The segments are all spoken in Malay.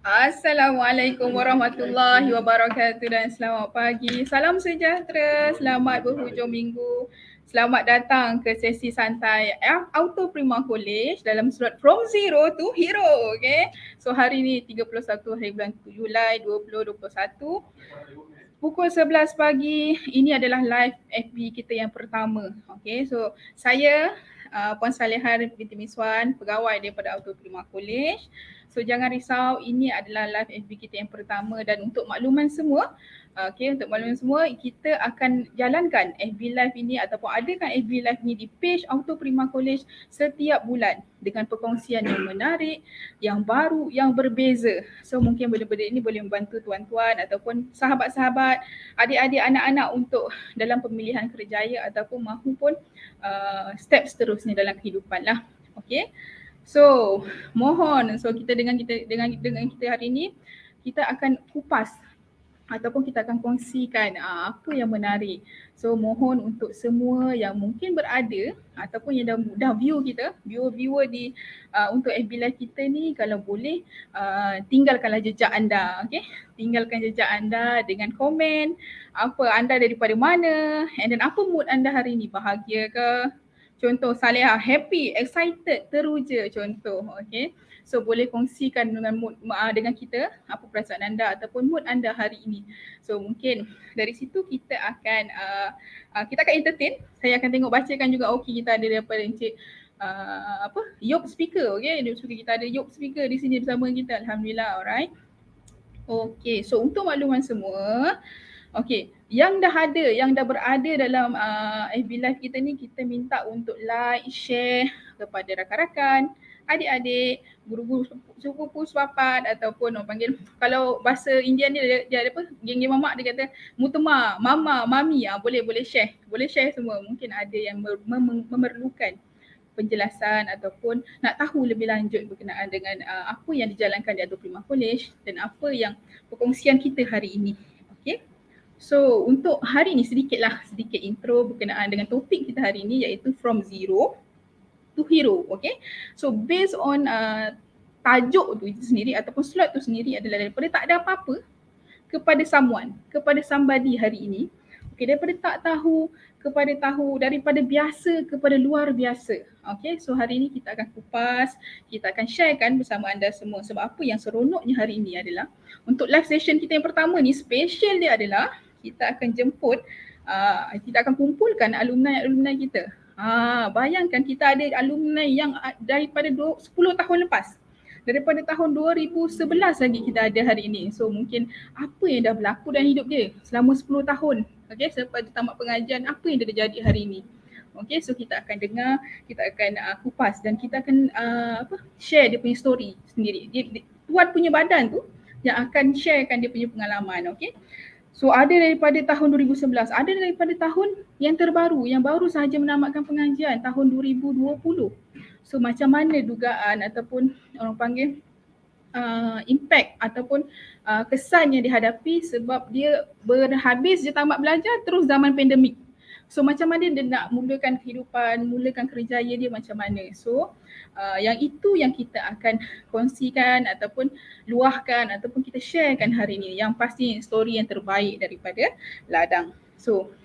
Assalamualaikum warahmatullahi wabarakatuh dan selamat pagi. Salam sejahtera, selamat berhujung minggu. Selamat datang ke sesi santai Auto Prima College dalam surat From Zero to Hero. Okay? So hari ni 31 hari bulan Julai 2021. Pukul 11 pagi, ini adalah live FB kita yang pertama. Okay, so saya Puan Saleha binti Miswan, pegawai daripada Auto Prima College. So jangan risau, ini adalah live FB kita yang pertama dan untuk makluman semua, untuk makluman semua kita akan jalankan FB live ini ataupun adakan FB live ini di page Auto Prima College setiap bulan dengan perkongsian yang menarik, yang baru, yang berbeza. So mungkin benda-benda ini boleh membantu tuan-tuan ataupun sahabat-sahabat, adik-adik, anak-anak untuk dalam pemilihan kerjaya ataupun mahupun step seterusnya dalam kehidupan lah. Okay. So, kita dengan kita hari ini kita akan kupas ataupun kita akan kongsikan apa yang menarik. So mohon untuk semua yang mungkin berada ataupun yang dah view kita, viewer di untuk FB Live kita ni, kalau boleh tinggalkanlah jejak anda, okay? Tinggalkan jejak anda dengan komen apa anda daripada mana and then apa mood anda hari ni, bahagia ke? Contoh Saleha happy, excited, teruja contoh, okay. So boleh kongsikan dengan mood dengan kita apa perasaan anda ataupun mood anda hari ini. So mungkin dari situ kita akan entertain. Saya akan tengok bacakan juga okey kita ada daripada Encik Yop speaker, okey. Kita ada Yop speaker di sini bersama kita, alhamdulillah. Alright. Okey, so untuk makluman semua, okey, yang dah berada dalam FB Live kita ni, kita minta untuk like, share kepada rakan-rakan, adik-adik, guru-guru sepupu sepapat ataupun orang panggil, kalau bahasa Indian dia ada apa, geng-geng mamak dia kata mutema, mama, mami, boleh share semua. Mungkin ada yang memerlukan penjelasan ataupun nak tahu lebih lanjut berkenaan dengan apa yang dijalankan di Auto Prima College dan apa yang perkongsian kita hari ini. Okay. So untuk hari ni sedikit intro berkenaan dengan topik kita hari ini, iaitu From Zero to Hero. Okay. So based on tajuk tu sendiri ataupun slot tu sendiri adalah daripada tak ada apa-apa kepada someone, kepada somebody hari ini. Okay, daripada tak tahu kepada tahu, daripada biasa kepada luar biasa. Okay, so hari ini kita akan kupas, kita akan sharekan bersama anda semua. Sebab apa yang seronoknya hari ini adalah untuk live session kita yang pertama ni, special dia adalah kita akan jemput, kita akan kumpulkan alumni kita. Bayangkan kita ada alumni yang daripada 10 tahun lepas. Daripada tahun 2011 lagi kita ada hari ini. So mungkin apa yang dah berlaku dalam hidup dia selama 10 tahun. Okay, selepas dia tamat pengajian, apa yang dah terjadi hari ini. Okay, so kita akan dengar, kita akan kupas dan kita akan share dia punya story sendiri. Tuan punya badan tu yang akan sharekan dia punya pengalaman. Okay. So ada daripada tahun 2011, ada daripada tahun yang terbaru, yang baru sahaja menamatkan pengajian tahun 2020. So macam mana dugaan ataupun orang panggil impact ataupun kesan yang dihadapi sebab dia berhabis je tamat belajar terus zaman pandemik. So macam mana dia nak mulakan kehidupan, mulakan kerjaya dia macam mana. So yang itu yang kita akan kongsikan ataupun luahkan ataupun kita sharekan hari ini. Yang pasti story yang terbaik daripada ladang. So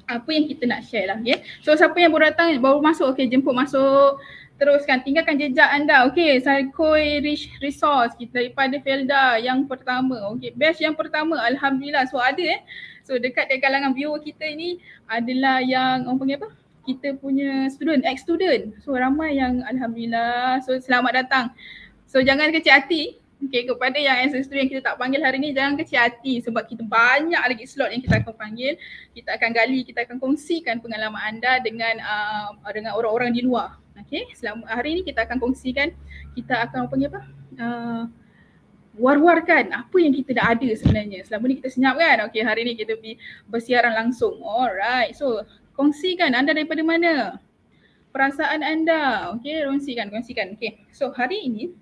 apa yang kita nak share lah, okay. So siapa yang baru datang, baru masuk, okay, jemput masuk. Teruskan, tinggalkan jejak anda. Okay, Psychoi Resource kita daripada Felda yang pertama. Okay, batch yang pertama, alhamdulillah. So ada so dekat kalangan viewer kita ini adalah yang orang panggil apa, kita punya student, ex-student. So ramai yang alhamdulillah. So selamat datang. So jangan kecil hati. Okay, kepada yang ancestor yang kita tak panggil hari ni, jangan kecil hati sebab kita banyak lagi slot yang kita akan panggil. Kita akan gali, kita akan kongsikan pengalaman anda dengan orang-orang di luar. Okay, selama hari ni kita akan kongsikan, kita akan panggil apa? War-warkan apa yang kita dah ada sebenarnya. Selama ni kita senyap kan? Okay, hari ni kita pergi bersiaran langsung. Alright, so kongsikan anda daripada mana? Perasaan anda. Okay, kongsikan. Okay, so hari ini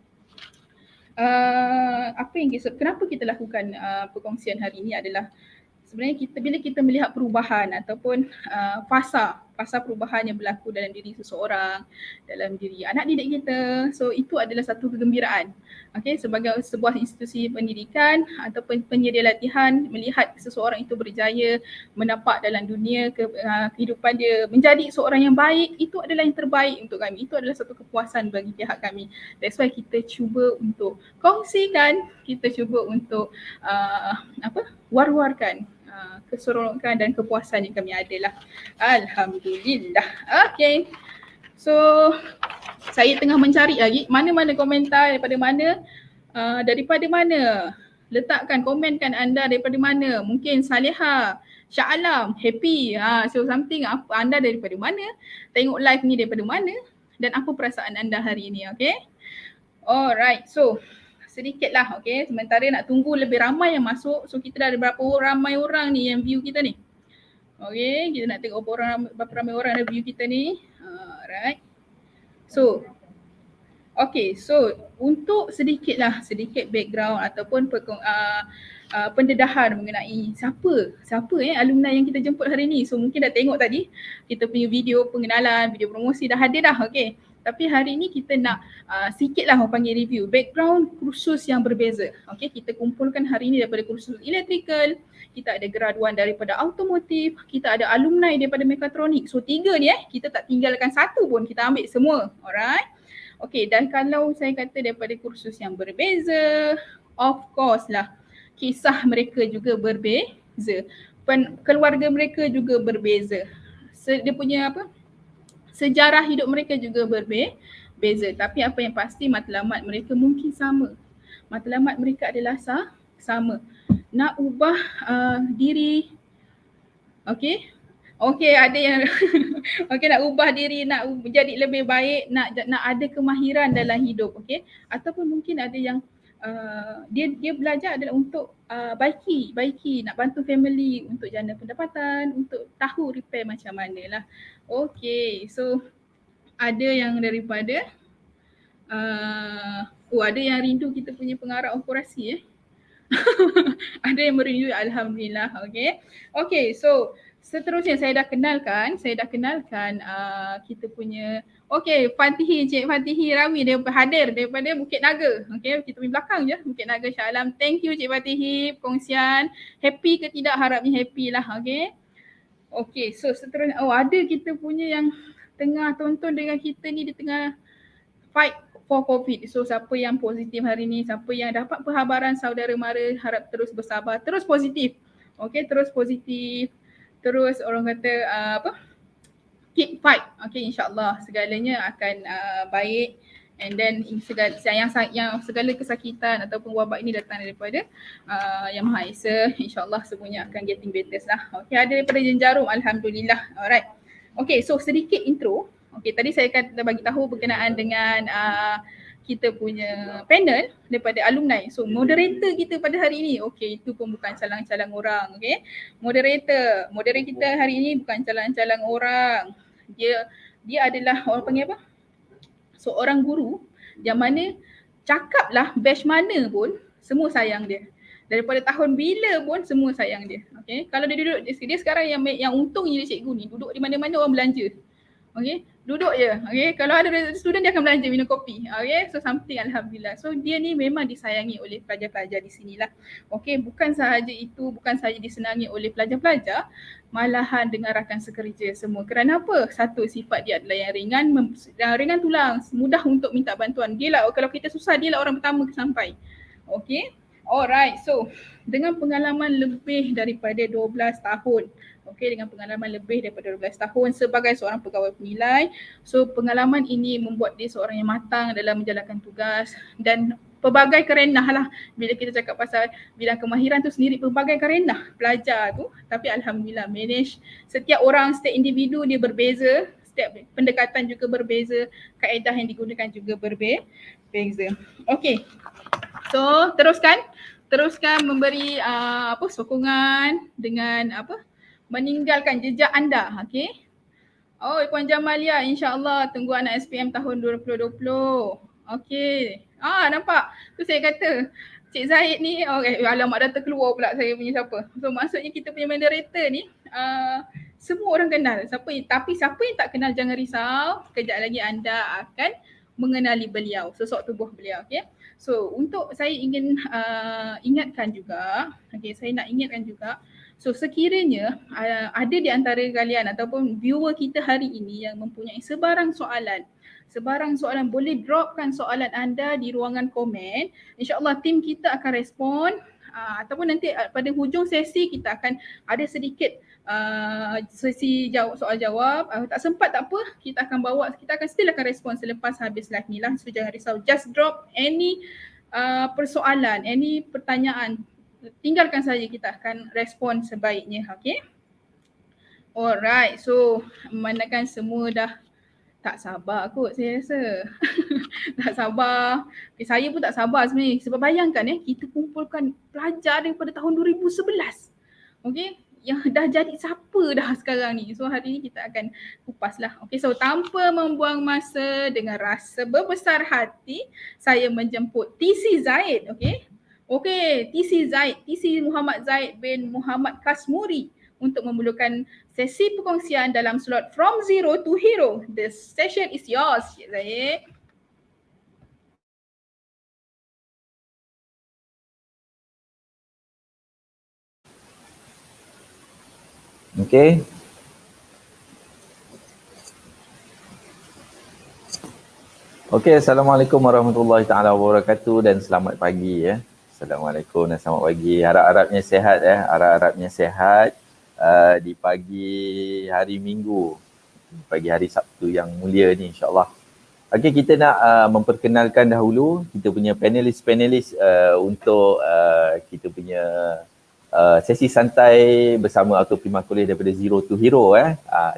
kenapa kita lakukan perkongsian hari ini adalah sebenarnya bila kita melihat perubahan ataupun fasa pasal perubahan yang berlaku dalam diri seseorang, dalam diri anak didik kita. So itu adalah satu kegembiraan. Okay, sebagai sebuah institusi pendidikan ataupun penyedia latihan, melihat seseorang itu berjaya mendapat dalam dunia kehidupan dia, menjadi seorang yang baik, itu adalah yang terbaik untuk kami. Itu adalah satu kepuasan bagi pihak kami. That's why kita cuba untuk kongsikan, kita cuba untuk war-warkan keseronokan dan kepuasan yang kami ada lah. Alhamdulillah. Okay. So saya tengah mencari lagi mana-mana komentar daripada mana. Letakkan, komenkan anda daripada mana. Mungkin Saleha, Shah Alam, Happy. So something apa anda daripada mana, tengok live ni daripada mana dan apa perasaan anda hari ini. Okay. Alright. So sedikit lah, okay. Sementara nak tunggu lebih ramai yang masuk. So kita dah ada berapa ramai orang ni yang view kita ni. Okay, kita nak tengok berapa ramai orang yang view kita ni. Alright. So, okay, so untuk sedikit background ataupun pendedahan mengenai siapa alumni yang kita jemput hari ni. So mungkin dah tengok tadi kita punya video pengenalan, video promosi dah ada dah, okay. Tapi hari ni kita nak sikit lah orang panggil review background kursus yang berbeza. Okay, kita kumpulkan hari ni daripada kursus electrical, kita ada graduan daripada automotif, kita ada alumni daripada mekatronik. So 3 ni kita tak tinggalkan satu pun, kita ambil semua. Alright. Okay, dan kalau saya kata daripada kursus yang berbeza, of course lah kisah mereka juga berbeza, keluarga mereka juga berbeza, dia punya sejarah hidup mereka juga berbeza. Tapi apa yang pasti matlamat mereka mungkin sama. Matlamat mereka adalah sama. Nak ubah diri, okay, ada yang okay, nak ubah diri, nak menjadi lebih baik, nak ada kemahiran dalam hidup, okay. Ataupun mungkin ada yang dia belajar adalah untuk baiki, nak bantu family untuk jana pendapatan, untuk tahu repair macam mana lah. Okay, so ada yang daripada ada yang rindu kita punya pengarah operasi ada yang merindu, alhamdulillah. Okay, so seterusnya saya dah kenalkan kita punya Cik Fatihi Rawi, dia hadir daripada Bukit Naga. Okay, kita pergi belakang je, Bukit Naga Shah Alam. Thank you Cik Fatihi perkongsian. Happy ke tidak? Harapnya happy lah. Okay, so seterusnya ada kita punya yang tengah tonton dengan kita ni, dia tengah fight for COVID. So siapa yang positif hari ni, siapa yang dapat perhabaran saudara mara, harap terus bersabar, terus positif. Okay, terus positif. Terus orang kata keep fight. Okay, insyaAllah segalanya akan baik. And then segala kesakitan ataupun wabak ini datang daripada Yang Maha Esa. InsyaAllah semuanya akan getting better lah. Okay, ada daripada Jenjarum, alhamdulillah. Alright. Okay, so sedikit intro. Okay, tadi saya dah bagi tahu berkenaan dengan kita punya panel daripada alumni. So moderator kita pada hari ini, okay, itu pun bukan calang-calang orang. Okay, moderator kita hari ini bukan calang-calang orang. Dia adalah orang panggil apa? Seorang guru yang mana cakaplah batch mana pun semua sayang dia. Daripada tahun bila pun semua sayang dia. Okay, kalau dia duduk, dia sekarang yang untungnya dia cikgu ni, duduk di mana-mana orang belanja. Okay, duduk je. Okay, kalau ada student dia akan belanja minum kopi. Okay, so something, alhamdulillah. So dia ni memang disayangi oleh pelajar-pelajar di sinilah. Okay, bukan sahaja itu, bukan sahaja disenangi oleh pelajar-pelajar, malahan dengan rakan sekerja semua. Kerana apa? Satu, sifat dia adalah yang ringan tulang, mudah untuk minta bantuan. Dia lah, kalau kita susah, dia lah orang pertama sampai. Okay, alright. So dengan pengalaman lebih daripada 12 tahun. Okay, dengan pengalaman lebih daripada 12 tahun sebagai seorang pegawai penilai. So pengalaman ini membuat dia seorang yang matang dalam menjalankan tugas dan pelbagai kerenah lah. Bila kita cakap pasal bidang kemahiran tu sendiri, pelbagai kerenah pelajar tu. Tapi alhamdulillah manage. Setiap orang, setiap individu dia berbeza. Setiap pendekatan juga berbeza. Kaedah yang digunakan juga berbeza. Okay, so teruskan memberi sokongan dengan meninggalkan jejak anda. Okay. Puan Jamalia, insyaAllah tunggu anak SPM tahun 2020. Okay. Nampak? Tu saya kata Cik Zaid ni, alamak dah terkeluar pula saya punya siapa. So maksudnya kita punya moderator ni semua orang kenal. Tapi siapa yang tak kenal jangan risau. Kejap lagi anda akan mengenali beliau, sosok tubuh beliau. Okay. So untuk saya ingin ingatkan juga, saya nak ingatkan juga. So sekiranya ada di antara kalian ataupun viewer kita hari ini yang mempunyai sebarang soalan, boleh dropkan soalan anda di ruangan komen. InsyaAllah tim kita akan respon ataupun nanti pada hujung sesi kita akan ada sedikit sesi soal jawab. Tak sempat tak apa, kita akan still akan respon selepas habis live ni lah. So jangan risau, just drop any persoalan, any pertanyaan, tinggalkan saja, kita akan respon sebaiknya. Okay. Alright, so memandangkan semua dah tak sabar kot saya rasa. Tak sabar. Saya pun tak sabar sebenarnya. Sebab bayangkan kita kumpulkan pelajar daripada tahun 2011. Okay. Yang dah jadi siapa dah sekarang ni. So hari ni kita akan kupas lah. Okay, so tanpa membuang masa, dengan rasa berbesar hati, saya menjemput TC Zaid. Okay, TC Muhammad Zaid bin Muhammad Kasmuri untuk memulakan sesi perkongsian dalam slot From Zero to Hero. The session is yours, Cik Zaid. Okay. Okay, Assalamualaikum warahmatullahi taala wabarakatuh dan selamat pagi ya. Assalamualaikum dan selamat pagi. Harap-harapnya sihat ya. Harap-harapnya sihat di pagi hari Minggu. Pagi hari Sabtu yang mulia ni insya-Allah. Okay, kita nak memperkenalkan dahulu kita punya panelis untuk kita punya sesi santai bersama Auto Prima College daripada Zero to Hero.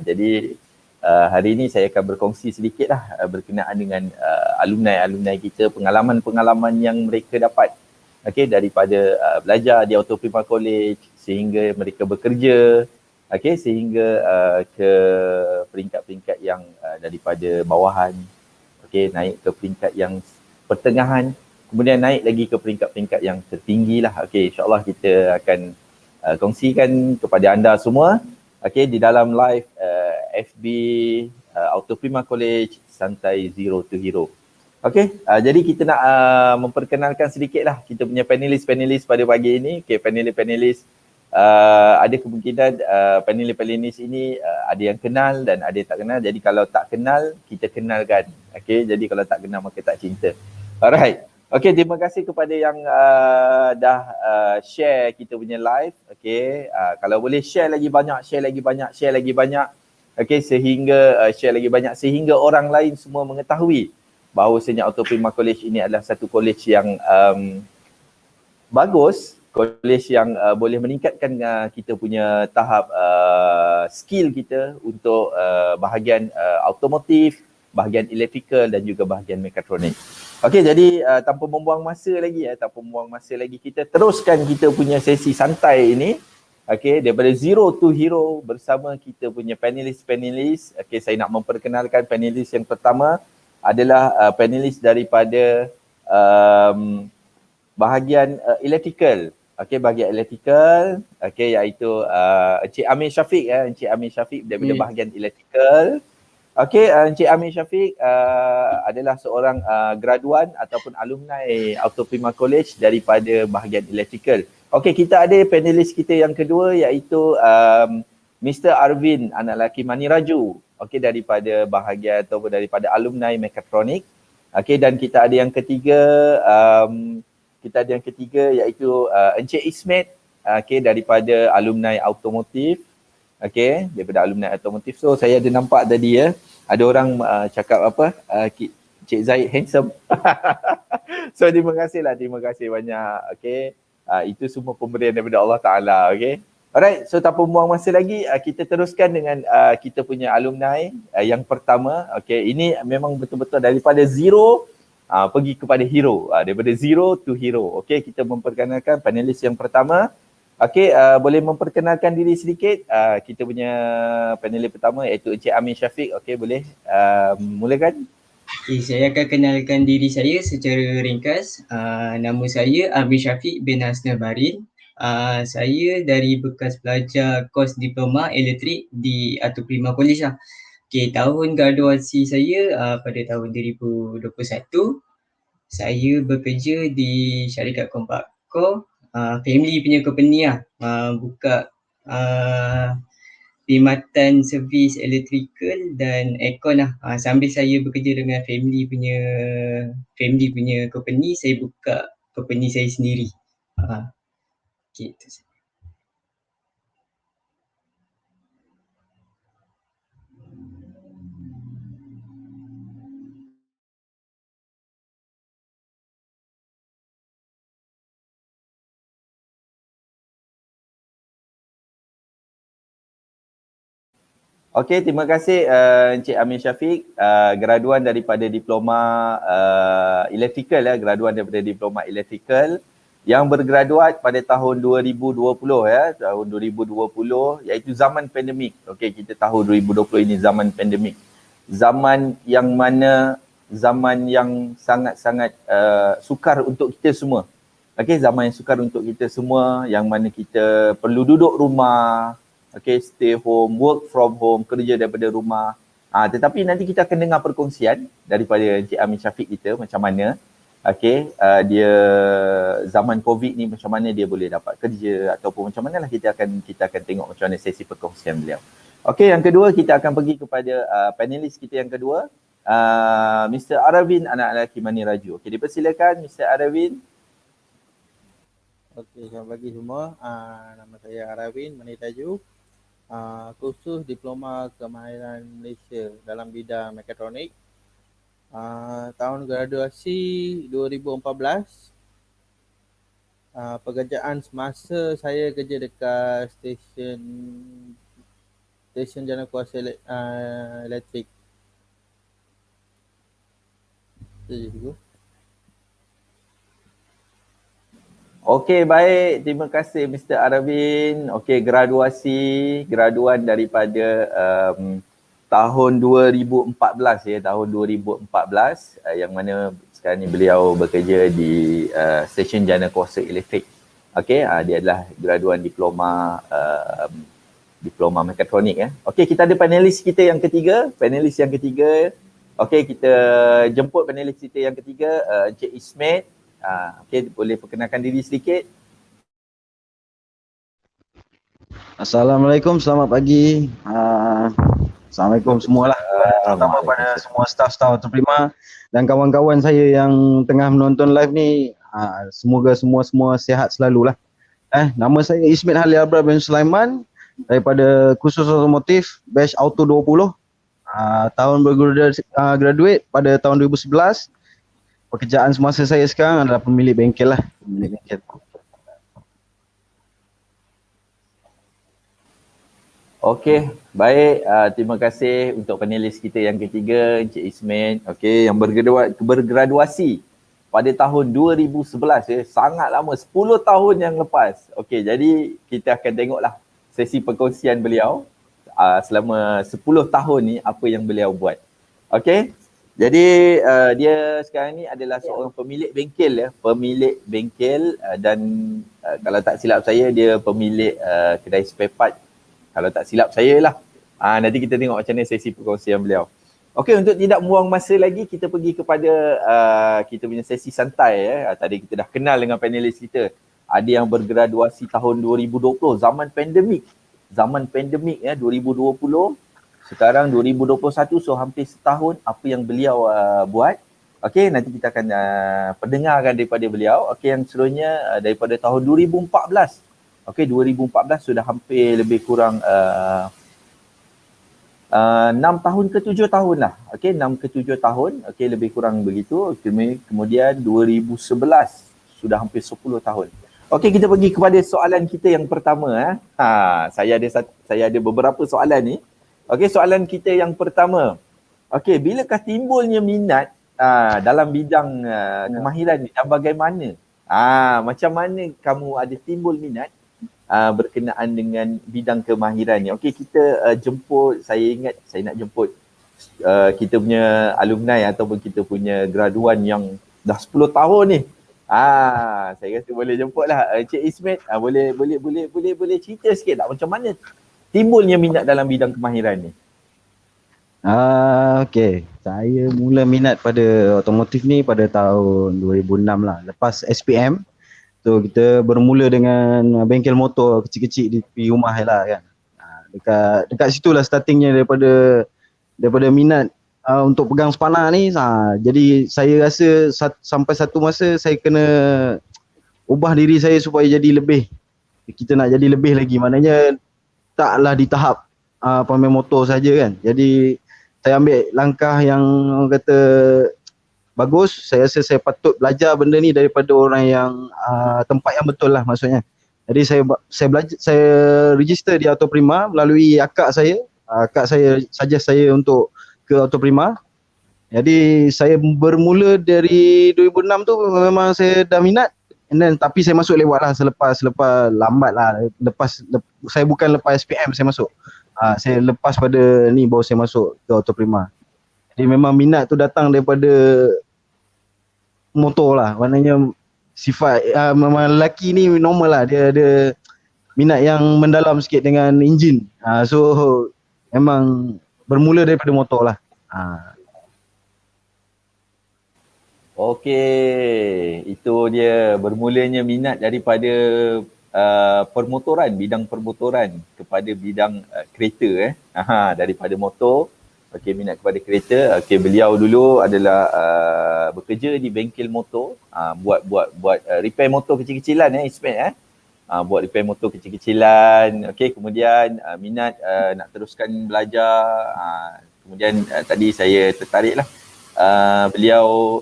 Jadi hari ini saya akan berkongsi sedikit lah berkenaan dengan alumni kita, pengalaman-pengalaman yang mereka dapat daripada belajar di Auto Prima College sehingga mereka bekerja, sehingga ke peringkat-peringkat yang daripada bawahan, naik ke peringkat yang pertengahan, kemudian naik lagi ke peringkat-peringkat yang tertinggi lah. InsyaAllah kita akan kongsikan kepada anda semua di dalam live FB Auto Prima College Santai Zero to Hero. Jadi kita nak memperkenalkan sedikit lah kita punya panelis pada pagi ini. Panelis ada kemungkinan panelis ini ada yang kenal dan ada yang tak kenal. Jadi kalau tak kenal, kita kenalkan. Jadi kalau tak kenal maka tak cinta. Alright. Terima kasih kepada yang dah share kita punya live. Kalau boleh share lagi banyak, sehingga share lagi banyak sehingga orang lain semua mengetahui bahawasanya Auto Prima College ini adalah satu college yang bagus, college yang boleh meningkatkan kita punya tahap skill kita untuk bahagian automotif, bahagian electrical dan juga bahagian mekatronik. Jadi tanpa membuang masa lagi, kita teruskan kita punya sesi santai ini. Daripada Zero to Hero bersama kita punya panelis. Saya nak memperkenalkan panelis yang pertama adalah panelis daripada bahagian electrical. Bahagian electrical, iaitu Encik Amir Syafiq Encik Amir Syafiq daripada bahagian electrical. Encik Amir Syafiq adalah seorang graduan ataupun alumni Auto Prima College daripada bahagian electrical. Kita ada panelis kita yang kedua iaitu Mr. Arvin, anak lelaki Mani Raju. Daripada bahagian ataupun daripada alumni mekatronik. Dan kita ada yang ketiga, iaitu Encik Ismet, daripada alumni automotif. Daripada alumni automotif. So saya ada nampak tadi ada orang cakap apa, Cik Zaid handsome. So terima kasih banyak. Itu semua pemberian daripada Allah Ta'ala. Alright, so tanpa membuang masa lagi, kita teruskan dengan kita punya alumni yang pertama. Ini memang betul-betul daripada zero pergi kepada hero. Daripada zero to hero. Kita memperkenalkan panelis yang pertama. Boleh memperkenalkan diri sedikit. Kita punya panelis pertama iaitu Encik Amir Syafiq. Boleh mulakan? Okay, saya akan kenalkan diri saya secara ringkas. Nama saya Amir Syafiq bin Hasnal Barin. Saya dari bekas pelajar kos diploma elektrik di Ato Prima College lah. Okay, tahun graduasi saya pada tahun 2021. Saya bekerja di syarikat Compactco, family punya company lah. Buka perkhidmatan servis electrical dan aircon lah. Sambil saya bekerja dengan family punya company, saya buka company saya sendiri. Gitu. Okey, terima kasih Encik Amir Syafiq, graduan daripada diploma electrical graduan daripada diploma electrical yang bergraduat pada tahun 2020 tahun 2020 iaitu zaman pandemik. Okey, kita tahu 2020 ini zaman pandemik. Zaman yang mana zaman yang sangat-sangat sukar untuk kita semua. Okey, zaman yang sukar untuk kita semua yang mana kita perlu duduk rumah, okay, stay home, work from home, kerja daripada rumah. Tetapi nanti kita akan dengar perkongsian daripada Encik Amir Syafiq kita macam mana dia zaman COVID ni macam mana dia boleh dapat kerja ataupun macam mana lah kita akan tengok macam mana sesi perkongsian beliau. Okey, yang kedua kita akan pergi kepada panelis kita yang kedua, Mr. Aravin anak lelaki Mani Raju. Okey, dipersilakan Mr. Aravin. Okey, selamat pagi semua. Nama saya Aravin Mani Raju. Kursus Diploma Kemahiran Malaysia dalam bidang mekatronik. Tahun graduasi 2014. Pekerjaan semasa saya kerja dekat stesen jana kuasa elektrik. Itu je. Okey, baik. Terima kasih Mr. Aravin. Okey, graduan daripada tahun 2014 tahun 2014 yang mana sekarang ni beliau bekerja di stesen jana kuasa elektrik. Okey, dia adalah graduan diploma mekatronik Okey, kita ada panelis kita yang ketiga. Okey, kita jemput panelis kita yang ketiga, Encik Ismet. Okey, boleh perkenalkan diri sedikit. Assalamualaikum, selamat pagi. Assalamualaikum semualah. Terutama pada semua staff-staff Ato Prima dan kawan-kawan saya yang tengah menonton live ni. Semoga semua sihat selalulah. Nama saya Ismet Halil Abrar bin Sulaiman daripada kursus otomotif batch Auto 20. Tahun graduate pada tahun 2011. Pekerjaan semasa saya sekarang adalah pemilik bengkel lah. Okey, baik. Terima kasih untuk panelis kita yang ketiga, Encik Ismet. Okey, yang bergraduasi pada tahun 2011 sangat lama, 10 tahun yang lepas. Okey, jadi kita akan tengoklah sesi perkongsian beliau selama 10 tahun ni apa yang beliau buat. Okey. Jadi dia sekarang ni adalah seorang pemilik bengkel dan kalau tak silap saya dia pemilik kedai spare part. Kalau tak silap saya lah. Nanti kita tengok macam mana sesi perkongsian beliau. Okey, untuk tidak membuang masa lagi kita pergi kepada kita punya sesi santai Tadi kita dah kenal dengan panelis kita. Ada yang bergraduasi tahun 2020, zaman pandemik 2020. Sekarang 2021, so hampir setahun apa yang beliau buat. Okey, nanti kita akan pendengarkan daripada beliau. Okey, yang seterusnya daripada tahun 2014. Okey, 2014 sudah hampir lebih kurang 6 tahun ke 7 tahun lah. Okey, 6 ke 7 tahun. Okey, lebih kurang begitu. Kemudian 2011 sudah hampir 10 tahun. Okey, kita pergi kepada soalan kita yang pertama. Saya ada beberapa soalan ni. Okey, soalan kita yang pertama. Okey, bilakah timbulnya minat dalam bidang kemahiran ni dan bagaimana? Macam mana kamu ada timbul minat berkenaan dengan bidang kemahiran ni? Okey, kita jemput, saya ingat saya nak jemput kita punya alumni ataupun kita punya graduan yang dah 10 tahun ni. Saya rasa boleh jemput lah Encik Ismet. Boleh cerita sikit tak macam mana timbulnya minat dalam bidang kemahiran ni? Okay. Saya mula minat pada otomotif ni pada tahun 2006 lah. Lepas SPM, tu kita bermula dengan bengkel motor kecil-kecil di tepi rumah lah kan. Dekat situlah startingnya daripada minat untuk pegang spana ni. Jadi saya rasa sampai satu masa saya kena ubah diri saya supaya jadi lebih. Kita nak jadi lebih lagi, maknanya taklah di tahap pamer motor saja kan. Jadi saya ambil langkah yang orang kata bagus. Saya rasa saya patut belajar benda ni daripada orang yang tempat yang betul lah maksudnya. Jadi saya register di Autoprima melalui akak saya. Akak saya suggest saya untuk ke Autoprima. Jadi saya bermula dari 2006 tu memang saya dah minat. And then, tapi saya masuk lewat lah selepas lambat lah. Saya bukan lepas SPM saya masuk. Saya lepas pada ni baru saya masuk ke Autoprima. Jadi memang minat tu datang daripada motor lah. Maknanya sifat memang lelaki ni normal lah. Dia ada minat yang mendalam sikit dengan enjin. So memang bermula daripada motor lah. Okey, itu dia bermulanya minat daripada permotoran, bidang permotoran kepada bidang kereta daripada motor. Okey, minat kepada kereta. Okey, beliau dulu adalah bekerja di bengkel motor, buat repair motor kecil-kecilan Ismet buat repair motor kecil-kecilan. Okey, kemudian minat nak teruskan belajar. Kemudian tadi saya tertariklah beliau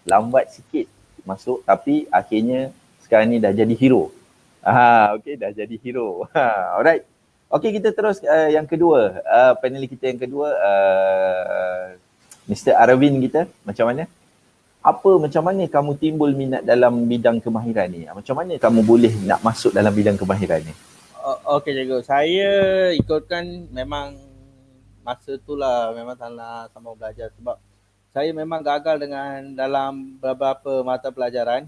lambat sikit masuk, tapi akhirnya sekarang ni dah jadi hero. Okey, dah jadi hero. Alright. Okey, kita terus yang kedua. Panelis kita yang kedua, Mr. Arvin kita. Macam mana kamu timbul minat dalam bidang kemahiran ni? Macam mana kamu boleh nak masuk dalam bidang kemahiran ni? Okey cikgu, saya ikutkan memang masa tu lah memang tak nak sama belajar sebab saya memang gagal dengan dalam beberapa mata pelajaran.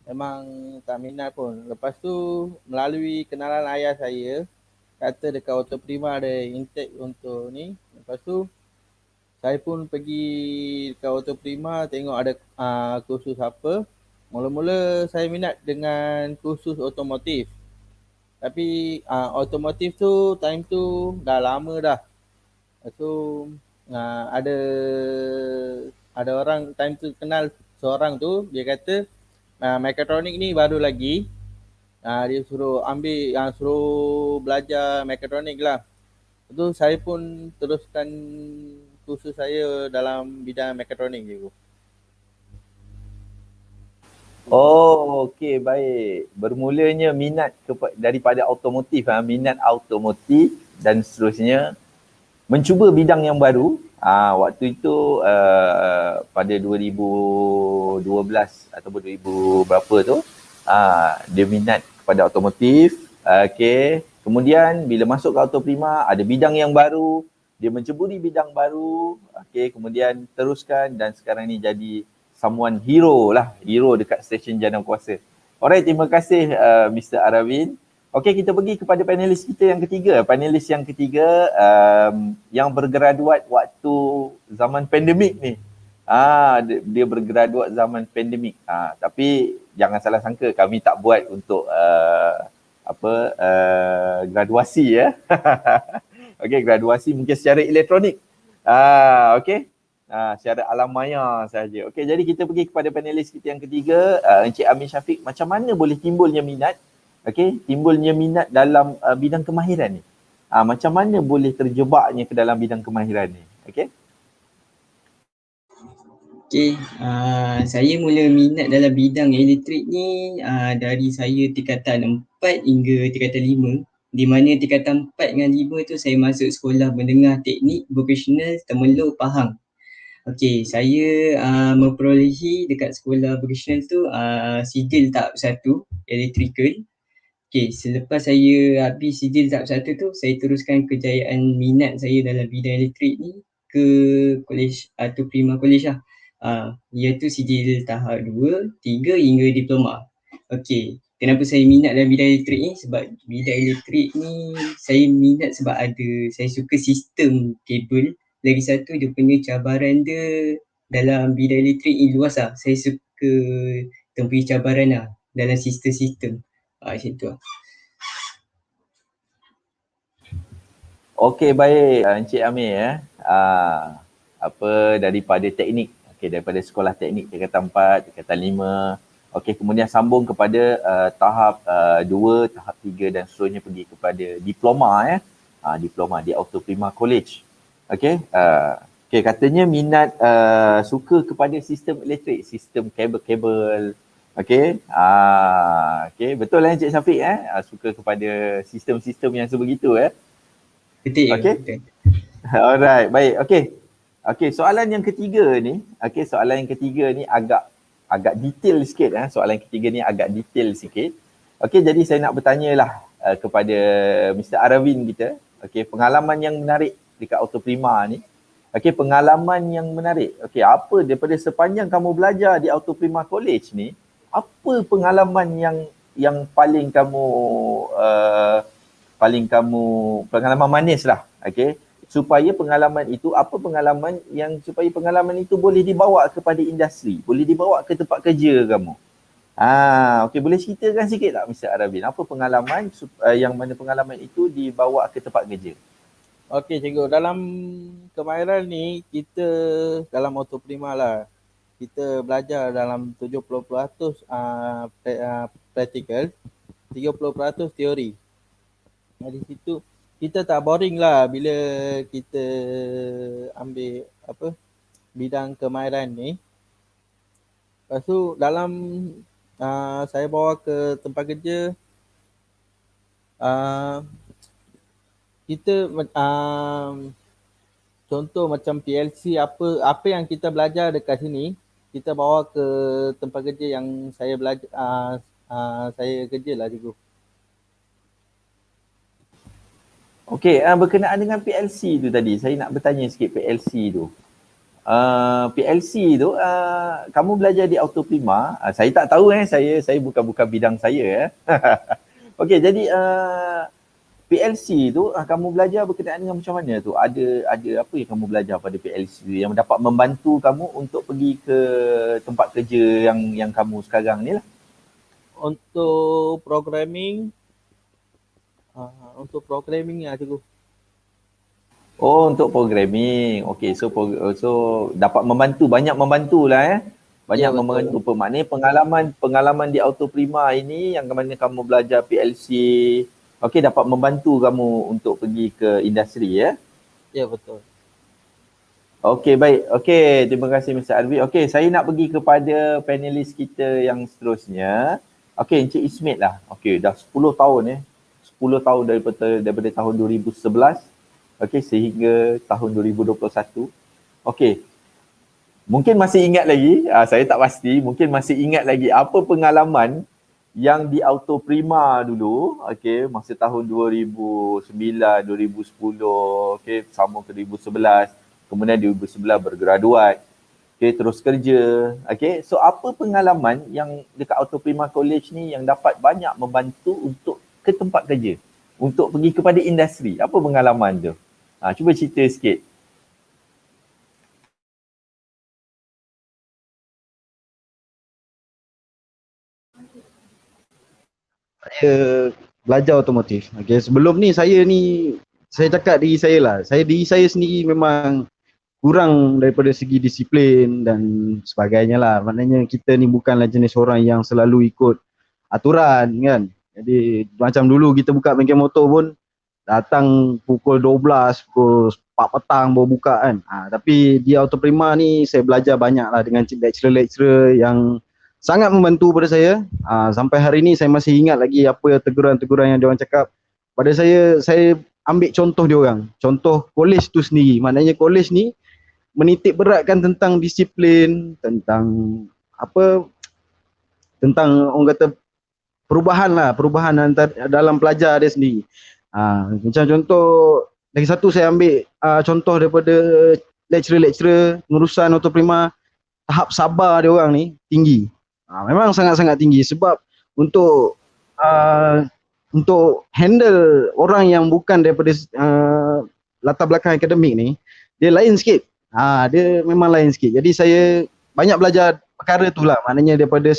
Memang tak minat pun. Lepas tu melalui kenalan ayah saya, kata dekat Autoprima ada intake untuk ni. Lepas tu saya pun pergi dekat Autoprima tengok ada kursus apa. Mula-mula saya minat dengan kursus otomotif. Tapi otomotif tu time tu dah lama dah. Lepas tu ada orang time tu kenal seorang tu, dia kata mekatronik ni baru lagi. Dia suruh suruh belajar mekatronik lah. Lepas tu saya pun teruskan kursus saya dalam bidang mekatronik je. Oh, okey, baik. Bermulanya minat daripada automotif, minat automotif dan seterusnya mencuba bidang yang baru. Waktu itu pada 2012 ataupun 2000 berapa tu, dia minat kepada automotif. Okey. Kemudian bila masuk ke Autoprima, ada bidang yang baru, dia menceburi bidang baru. Okey, kemudian teruskan dan sekarang ni jadi someone hero dekat stesen Jana Kuasa. Alright, terima kasih Mr. Arvin. Okey, kita pergi kepada panelis kita yang ketiga. Panelis yang ketiga yang bergraduat waktu zaman pandemik ni. Dia bergraduat zaman pandemik. Tapi jangan salah sangka, kami tak buat untuk graduasi ya. Okey, graduasi mungkin secara elektronik. Okey. Secara alam maya sahaja. Okey, jadi kita pergi kepada panelis kita yang ketiga, Encik Amin Syafiq. Macam mana boleh timbulnya minat? Okey, timbulnya minat dalam bidang kemahiran ni. Macam mana boleh terjebaknya ke dalam bidang kemahiran ni? Okey. Okey, saya mula minat dalam bidang elektrik ni dari saya tingkatan 4 hingga tingkatan 5. Di mana tingkatan 4 dengan 5 tu saya masuk sekolah menengah teknik vocational Temerloh Pahang. Okey, saya memperolehi dekat sekolah vocational tu sijil tahap 1 electrical. Okay, selepas saya habis sijil tahap 1 tu, saya teruskan kejayaan minat saya dalam bidang elektrik ni ke kolej atau Prima College lah. Iaitu sijil tahap 2, 3 hingga diploma. Okay, kenapa saya minat dalam bidang elektrik ni? Sebab bidang elektrik ni saya minat sebab saya suka sistem kabel. Lagi satu, dia punya cabaran dia dalam bidang elektrik ni luas lah. Saya suka tempuh cabaran lah dalam sistem-sistem. Macam tu lah. Okey, baik Encik Amir daripada teknik, daripada sekolah teknik tingkatan 4, tingkatan 5. Okey, kemudian sambung kepada tahap 2, tahap 3 dan seterusnya pergi kepada diploma diploma di Auto Prima College. Okey, katanya minat suka kepada sistem elektrik, sistem kabel-kabel. Okey. Betul Encik Syafiq suka kepada sistem-sistem yang sebegitu Betul. Okey. Alright, baik. Okey, soalan yang ketiga ni, agak detail sikit soalan ketiga ni agak detail sikit. Okey, jadi saya nak bertanyalah kepada Mr. Aravin kita. Okey, pengalaman yang menarik dekat Auto Prima ni. Okey, pengalaman yang menarik. Okey, apa daripada sepanjang kamu belajar di Auto Prima College ni, apa pengalaman yang paling kamu pengalaman manis lah, supaya pengalaman itu boleh dibawa kepada industri, boleh dibawa ke tempat kerja kamu. Boleh ceritakan sikit tak Mr. Aravin, apa pengalaman yang mana pengalaman itu dibawa ke tempat kerja? Okey cikgu, dalam kemahiran ni kita dalam Auto Prima lah, kita belajar dalam 70% practical, 30% teori. Di situ kita tak boring lah bila kita ambil bidang kemahiran ni. Lepas tu dalam saya bawa ke tempat kerja, kita contoh macam PLC, apa yang kita belajar dekat sini kita bawa ke tempat kerja yang saya belajar, saya kerja lah cikgu. Okey, berkenaan dengan PLC tu tadi, saya nak bertanya sikit PLC tu. PLC tu, kamu belajar di Auto Prima, saya tak tahu saya bukan bidang saya Okey, jadi PLC tu kamu belajar berkenaan dengan macam mana tu? Ada apa yang kamu belajar pada PLC tu yang dapat membantu kamu untuk pergi ke tempat kerja yang kamu sekarang ni lah? Untuk programming lah cikgu. Oh, untuk programming. Okey, so dapat membantu, banyak membantu lah Banyak membantu. Maknanya pengalaman di Auto Prima ini yang mana kamu belajar PLC, okey, dapat membantu kamu untuk pergi ke industri Ya, betul. Okey, baik. Okey, terima kasih Mr. Arvi. Okey, saya nak pergi kepada panelis kita yang seterusnya. Okey, Encik Ismet lah. Okey, dah 10 tahun 10 tahun daripada tahun 2011 sehingga tahun 2021. Okey. Mungkin masih ingat lagi, saya tak pasti, mungkin masih ingat lagi apa pengalaman yang di Auto Prima dulu, masa tahun 2009, 2010, sambung ke 2011, kemudian 2011 bergraduat, terus kerja. So apa pengalaman yang dekat Auto Prima College ni yang dapat banyak membantu untuk ke tempat kerja, untuk pergi kepada industri? Apa pengalaman tu? Cuba cerita sikit. Saya belajar otomotif. Sebelum ni saya cakap diri saya lah. Diri saya sendiri memang kurang daripada segi disiplin dan sebagainya lah. Maknanya kita ni bukanlah jenis orang yang selalu ikut aturan kan. Jadi macam dulu kita buka bengkel motor pun datang pukul 12, pukul 4 petang baru buka kan. Tapi di Auto Prima ni saya belajar banyak lah dengan lecturer-lecturer yang sangat membantu pada saya. Sampai hari ni saya masih ingat lagi apa teguran-teguran yang diorang cakap pada saya. Saya ambil contoh diorang, contoh kolej tu sendiri. Maknanya kolej ni menitik beratkan tentang disiplin, tentang orang kata perubahan dalam pelajar dia sendiri. Macam contoh, lagi satu saya ambil contoh daripada lecturer-lecturer pengurusan autoprima, tahap sabar dia orang ni tinggi. Memang sangat-sangat tinggi sebab untuk handle orang yang bukan daripada latar belakang akademik ni, dia lain sikit. Dia memang lain sikit. Jadi saya banyak belajar perkara tu lah, maknanya daripada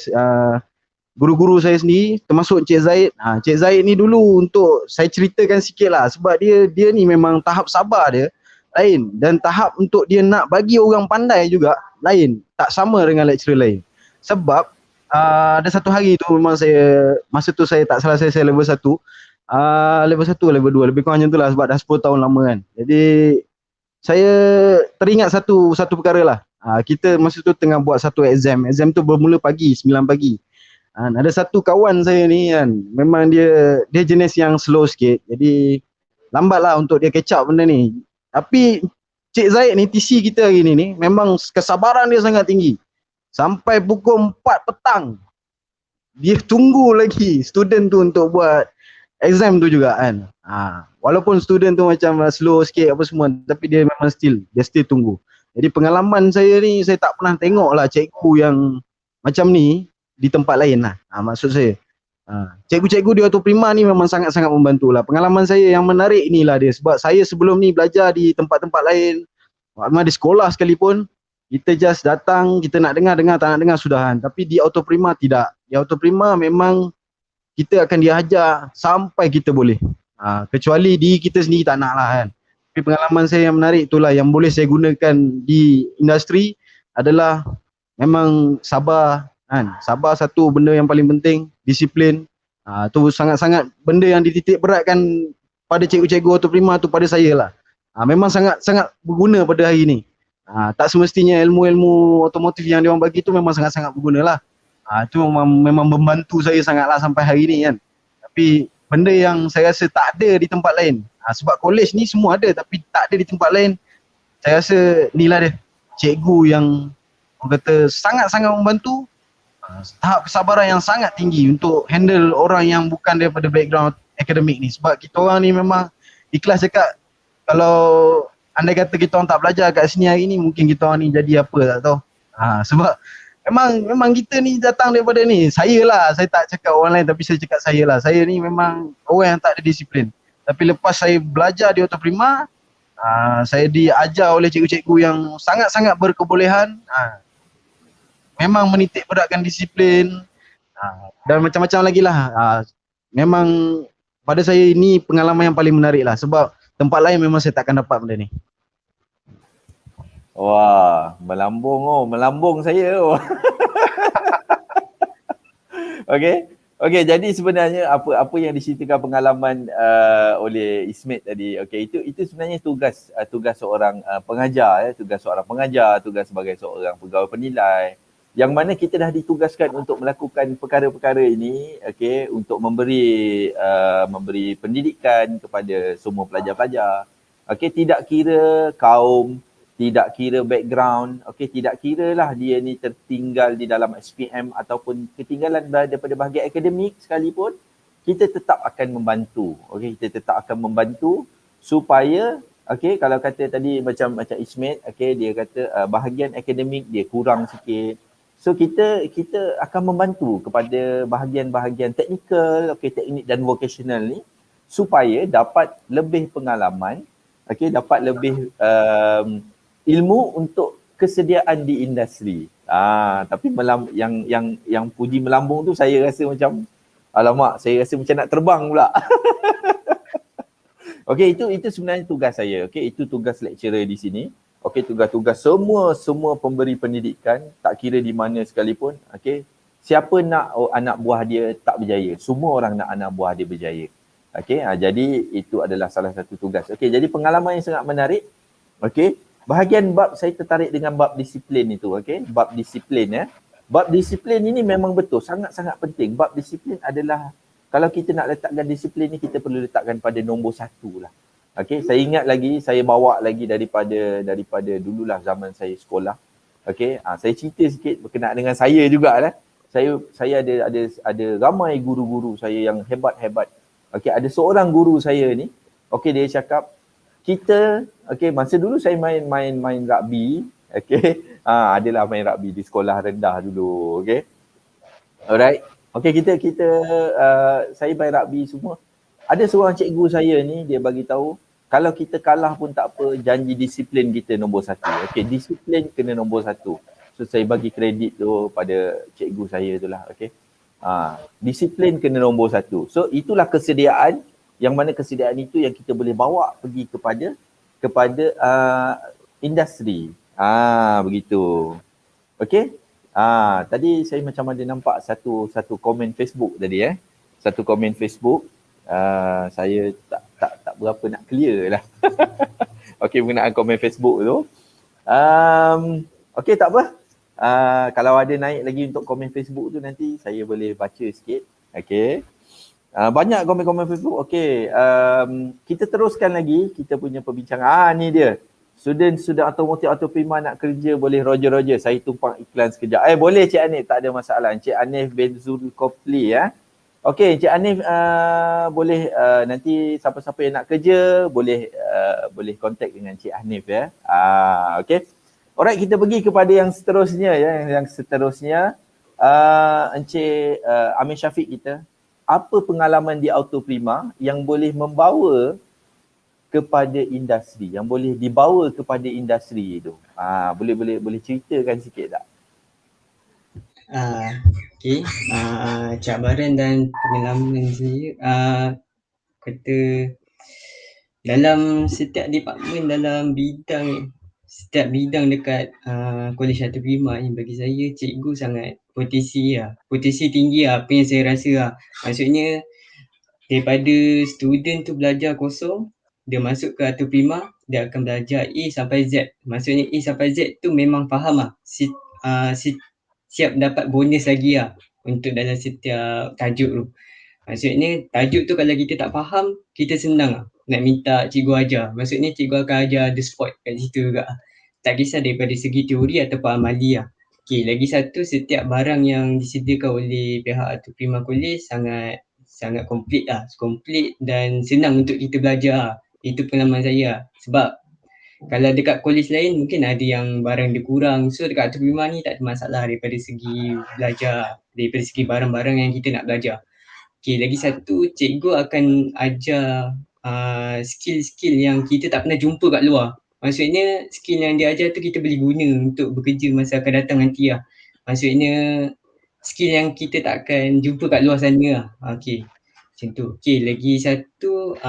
guru-guru saya sendiri, termasuk Cik Zaid. Cik Zaid ni dulu untuk saya ceritakan sikit lah, sebab dia ni memang tahap sabar dia lain, dan tahap untuk dia nak bagi orang pandai juga lain, tak sama dengan lecturer lain. Sebab ada satu hari tu memang masa tu saya tak salah saya level 1, level 1, level 2, lebih kurang macam tu lah, sebab dah 10 tahun lama kan. Jadi saya teringat satu perkara lah. Kita masa tu tengah buat satu exam tu bermula pagi, 9 pagi. Ada satu kawan saya ni kan, memang dia jenis yang slow sikit, jadi lambat lah untuk dia catch up benda ni. Tapi Cik Zaid ni, TC kita hari ni memang kesabaran dia sangat tinggi. Sampai pukul 4 petang dia tunggu lagi student tu untuk buat exam tu juga kan. Walaupun student tu macam slow sikit apa semua, tapi dia memang still tunggu. Jadi pengalaman saya ni, saya tak pernah tengok lah cikgu yang macam ni di tempat lain lah. Maksud saya, cikgu-cikgu di autoprima ni memang sangat-sangat membantu lah. Pengalaman saya yang menarik ni lah dia, sebab saya sebelum ni belajar di tempat-tempat lain, memang di sekolah sekalipun, kita just datang, kita nak dengar, tak nak dengar sudahan. Tapi di autoprima tidak. Di autoprima memang kita akan diajar sampai kita boleh. Kecuali diri kita sendiri tak nak lah kan. Tapi pengalaman saya yang menarik itulah yang boleh saya gunakan di industri adalah memang sabar kan. Sabar satu benda yang paling penting, disiplin. Tu sangat-sangat benda yang dititik beratkan pada cikgu-cikgu autoprima tu pada saya lah. Memang sangat-sangat berguna pada hari ni. Tak semestinya ilmu-ilmu otomotif yang diorang bagi tu memang sangat-sangat berguna lah. Itu memang membantu saya sangatlah sampai hari ni kan. Tapi benda yang saya rasa tak ada di tempat lain, sebab college ni semua ada tapi tak ada di tempat lain, saya rasa inilah dia, cikgu yang orang kata sangat-sangat membantu, tahap kesabaran yang sangat tinggi untuk handle orang yang bukan daripada background akademik ni. Sebab kita orang ni memang ikhlas cakap, kalau andai kata kita orang tak belajar kat sini hari ni, mungkin kita orang ni jadi apa tak tahu. Sebab memang kita ni datang daripada ni. Saya tak cakap orang lain, tapi saya cakap saya lah. Saya ni memang orang yang tak ada disiplin. Tapi lepas saya belajar di autoprima, saya diajar oleh cikgu-cikgu yang sangat-sangat berkebolehan. Memang menitik beratkan disiplin. Dan macam-macam lagi lah. Memang pada saya ini pengalaman yang paling menarik lah. Sebab tempat lain memang saya takkan dapat benda ni. Wah, melambung saya. Okey, jadi sebenarnya apa yang diceritakan pengalaman oleh Ismet tadi, itu sebenarnya tugas seorang pengajar, tugas sebagai seorang pegawai penilai, yang mana kita dah ditugaskan untuk melakukan perkara-perkara ini, untuk memberi pendidikan kepada semua pelajar-pelajar. Tidak kira kaum, tidak kira background, tidak kira lah dia ni tertinggal di dalam SPM ataupun ketinggalan daripada bahagian akademik sekalipun, kita tetap akan membantu. Kita tetap akan membantu supaya, kalau kata tadi macam Ismet, dia kata bahagian akademik dia kurang sikit. So kita akan membantu kepada bahagian-bahagian teknikal, teknik dan vocational ni, supaya dapat lebih pengalaman, dapat lebih ilmu untuk kesediaan di industri. Tapi yang puji melambung tu saya rasa macam, alamak, saya rasa macam nak terbang pula. Itu sebenarnya tugas saya. Itu tugas lecturer di sini. Tugas-tugas semua pemberi pendidikan, tak kira di mana sekalipun. Siapa nak anak buah dia tak berjaya? Semua orang nak anak buah dia berjaya. Jadi itu adalah salah satu tugas. Jadi pengalaman yang sangat menarik. Bahagian bab saya tertarik dengan bab disiplin itu. Bab disiplin Bab disiplin ini memang betul sangat-sangat penting. Bab disiplin adalah, kalau kita nak letakkan disiplin ni, kita perlu letakkan pada nombor 1 lah. Saya ingat lagi, saya bawa lagi daripada dululah zaman saya sekolah. Saya cerita sikit berkenaan dengan saya jugalah. Saya ada ramai guru-guru saya yang hebat-hebat. Okey, ada seorang guru saya ni, okey, dia cakap kita, okey, masa dulu saya main rugby, okey. Adalah main rugby di sekolah rendah dulu, okey. Alright. Okey, kita saya main rugby semua. Ada seorang cikgu saya ni, dia bagi tahu kalau kita kalah pun tak apa, janji disiplin kita nombor satu. Okey, disiplin kena nombor satu. So saya bagi kredit tu pada cikgu saya tu lah, okey. Disiplin kena nombor satu. So itulah kesediaan, yang mana kesediaan itu yang kita boleh bawa pergi kepada industri. Begitu. Okey. Tadi saya macam ada nampak satu komen Facebook tadi Satu komen Facebook. Saya tak berapa nak clear lah. Okey, berkenaan komen Facebook tu. Okey, tak apa. Kalau ada naik lagi untuk komen Facebook tu nanti saya boleh baca sikit. Okey. Banyak komen-komen Facebook. Okey. Kita teruskan lagi kita punya perbincangan. Ni dia. Student automotif atau prima nak kerja boleh Roger. Saya tumpang iklan sekejap. Boleh Cik Hanif, tak ada masalah. Cik Hanif bin Zulkofli Okey, Cik Hanif boleh nanti siapa-siapa yang nak kerja boleh contact dengan Cik Hanif Okey. Alright, kita pergi kepada yang seterusnya Yang seterusnya Encik Amir Syafiq kita. Apa pengalaman di Autoprima yang boleh membawa kepada industri, yang boleh dibawa kepada industri itu? Boleh ceritakan sikit tak? Okey, cabaran dan pengalaman saya, kata dalam setiap departmen, dalam setiap bidang dekat Kolej Autoprima ni, bagi saya cikgu sangat potensi tinggi apa yang saya rasa Maksudnya daripada student tu belajar kosong, dia masuk ke Autoprima, dia akan belajar A sampai Z. Maksudnya A sampai Z tu memang faham siap dapat bonus lagi untuk dalam setiap tajuk tu. Maksudnya tajuk tu kalau kita tak faham, kita senang nak minta cikgu ajar. Maksudnya cikgu akan ajar the spot kat situ juga. Tak kisah daripada segi teori ataupun amali Okey, lagi satu, setiap barang yang disediakan oleh pihak Autoprima College sangat komplit dan senang untuk kita belajar. Itu pengalaman saya Sebab kalau dekat kolej lain mungkin ada yang barang dia kurang. So dekat Autoprima ni tak ada masalah daripada segi belajar, daripada segi barang-barang yang kita nak belajar. Okey, lagi satu, cikgu akan ajar skill-skill yang kita tak pernah jumpa kat luar. Maksudnya skill yang dia ajar tu kita boleh guna untuk bekerja masa akan datang nanti Maksudnya skill yang kita tak akan jumpa kat luar sana Okey, macam tu. Okey, lagi satu,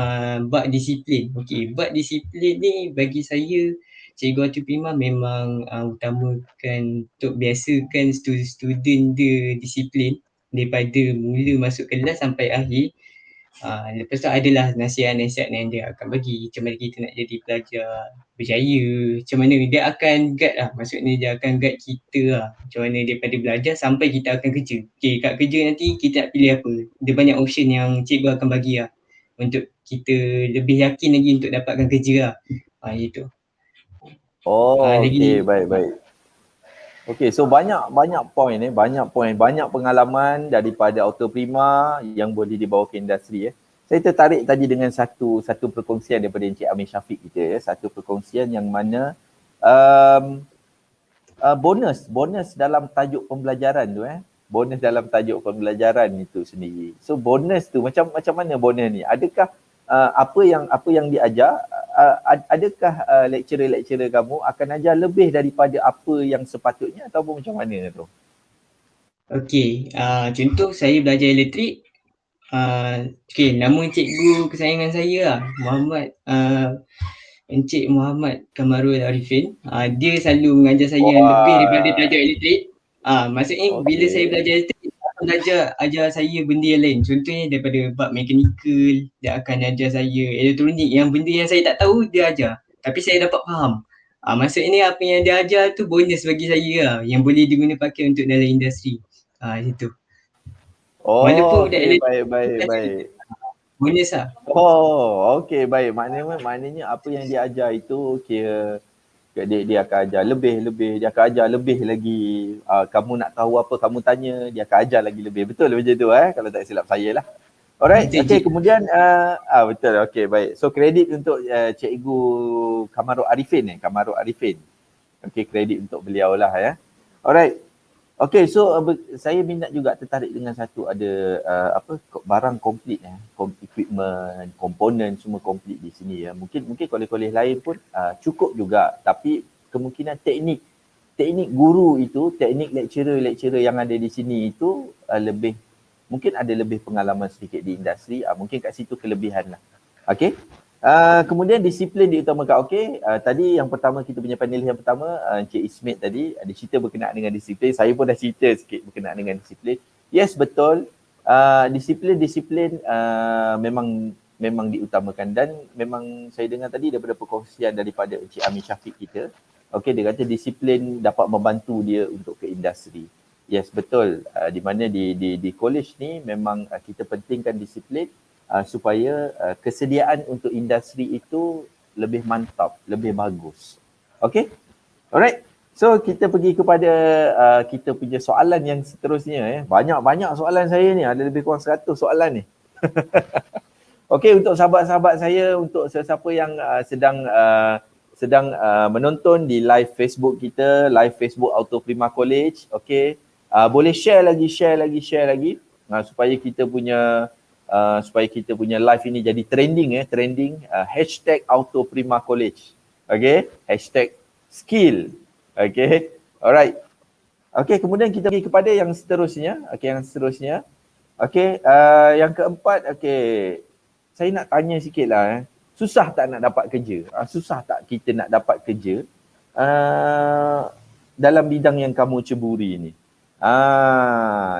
bab disiplin. Okey, bab disiplin ni bagi saya cikgu Autoprima memang utamakan untuk biasakan student dia disiplin daripada mula masuk kelas sampai akhir. Lepas tu adalah nasihat-nasihat yang dia akan bagi macam mana kita nak jadi pelajar berjaya, macam mana dia akan guide maksudnya dia akan guide kita macam mana daripada belajar sampai kita akan kerja. Okey, kat kerja nanti kita nak pilih apa, dia banyak option yang cikgu akan bagi untuk kita lebih yakin lagi untuk dapatkan kerja itu. Okey, baik. Okey, so banyak point banyak pengalaman daripada Autoprima yang boleh dibawa ke industri Saya tertarik tadi dengan satu perkongsian daripada Encik Amir Syafiq kita satu perkongsian yang mana bonus dalam tajuk pembelajaran tu bonus dalam tajuk pembelajaran itu sendiri. So bonus tu macam mana bonus ni? Adakah apa yang diajar, adakah lecturer kamu akan ajar lebih daripada apa yang sepatutnya ataupun macam mana tu? Okey, contoh saya belajar elektrik. Okey, nama cikgu kesayangan saya Encik Muhammad Kamarul Arifin. Dia selalu mengajar saya lebih daripada tajuk elektrik. Maksudnya bila saya belajar elektrik, dia ajar saya benda yang lain. Contohnya daripada bab mechanical, dia akan ajar saya elektronik, yang benda yang saya tak tahu dia ajar. Tapi saya dapat faham. Maksudnya apa yang dia ajar tu bonus bagi saya yang boleh diguna pakai untuk dalam industri. Itu. Walaupun baik. Bonus okey, baik. Maknanya apa yang dia ajar itu kira Dia akan ajar lebih, dia akan ajar lebih lagi. Kamu nak tahu apa, kamu tanya, dia akan ajar lagi lebih. Betul macam tu kalau tak silap saya lah. Alright, Betul, okay, Cik. kemudian betul, okay, baik. So kredit untuk Cikgu Kamarul Arifin Kamarul Arifin. Okay, kredit untuk beliau lah ya. Alright. Okay, so saya minat juga tertarik dengan satu ada barang komplit equipment, komponen semua komplit di sini ya. Mungkin kolej-kolej lain pun cukup juga, tapi kemungkinan teknik guru itu, teknik lecturer yang ada di sini itu lebih mungkin ada lebih pengalaman sedikit di industri, mungkin kat situ kelebihan lah. Okay. Kemudian disiplin diutamakan. Okey, tadi yang pertama kita punya panelis yang pertama Encik Ismet tadi ada cerita berkenaan dengan disiplin. Saya pun dah cerita sikit berkenaan dengan disiplin. Yes, betul. Disiplin memang diutamakan dan memang saya dengar tadi daripada perkongsian daripada Encik Amir Syafiq kita. Okey, dia kata disiplin dapat membantu dia untuk ke industri. Yes, betul. Di mana di college ni memang kita pentingkan disiplin supaya kesediaan untuk industri itu lebih mantap, lebih bagus. Okay? Alright. So kita pergi kepada kita punya soalan yang seterusnya. Banyak soalan saya ni, ada lebih kurang 100 soalan ni. Okay, untuk sahabat-sahabat saya, untuk sesiapa yang sedang menonton di live Facebook kita, live Facebook Auto Prima College, okay, boleh share lagi supaya kita punya live ini jadi trending hashtag Auto Prima College. Okay, hashtag skill. Okay, alright. Okay, kemudian kita pergi kepada yang seterusnya. Okay, yang keempat, okay, saya nak tanya sikit lah. Susah tak nak dapat kerja? Susah tak kita nak dapat kerja dalam bidang yang kamu ceburi ni?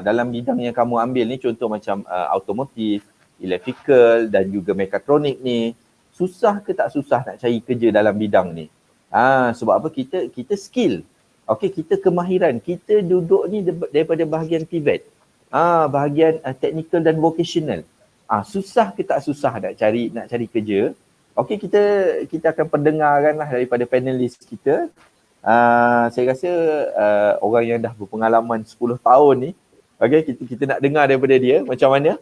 Dalam bidang yang kamu ambil ni, contoh macam automotif, electrical dan juga mekatronik ni, susah ke tak susah nak cari kerja dalam bidang ni? Sebab apa? Kita skill. Okey, kita kemahiran. Kita duduk ni daripada bahagian TVET. Bahagian technical dan vocational. Susah ke tak susah nak cari kerja? Okey, kita akan pendengarkanlah daripada panelis kita. Saya rasa orang yang dah berpengalaman 10 tahun ni, okay, kita nak dengar daripada dia macam mana.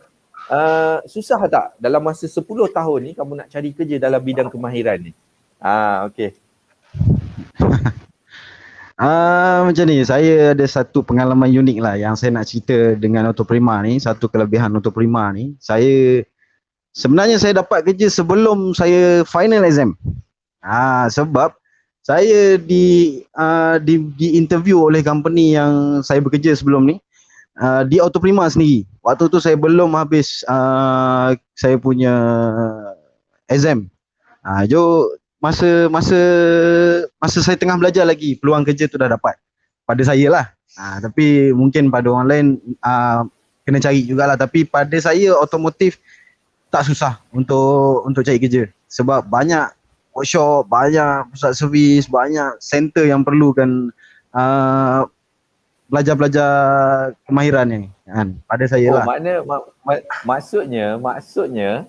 Susah tak dalam masa 10 tahun ni kamu nak cari kerja dalam bidang kemahiran ni? Okay. Macam ni, saya ada satu pengalaman unik lah yang saya nak cerita dengan Auto Prima ni. Satu kelebihan Auto Prima ni, sebenarnya saya dapat kerja sebelum saya final exam. Sebab saya di interview oleh company yang saya bekerja sebelum ni, di Auto Prima sendiri. Waktu tu saya belum habis saya punya exam. Masa saya tengah belajar lagi, peluang kerja tu dah dapat pada saya lah. Tapi mungkin pada orang lain kena cari jugalah. Tapi pada saya otomotif tak susah untuk cari kerja. Sebab banyak workshop, banyak pusat servis, banyak center yang perlukan belajar-belajar kemahiran ni kan. Pada saya lah. Maksudnya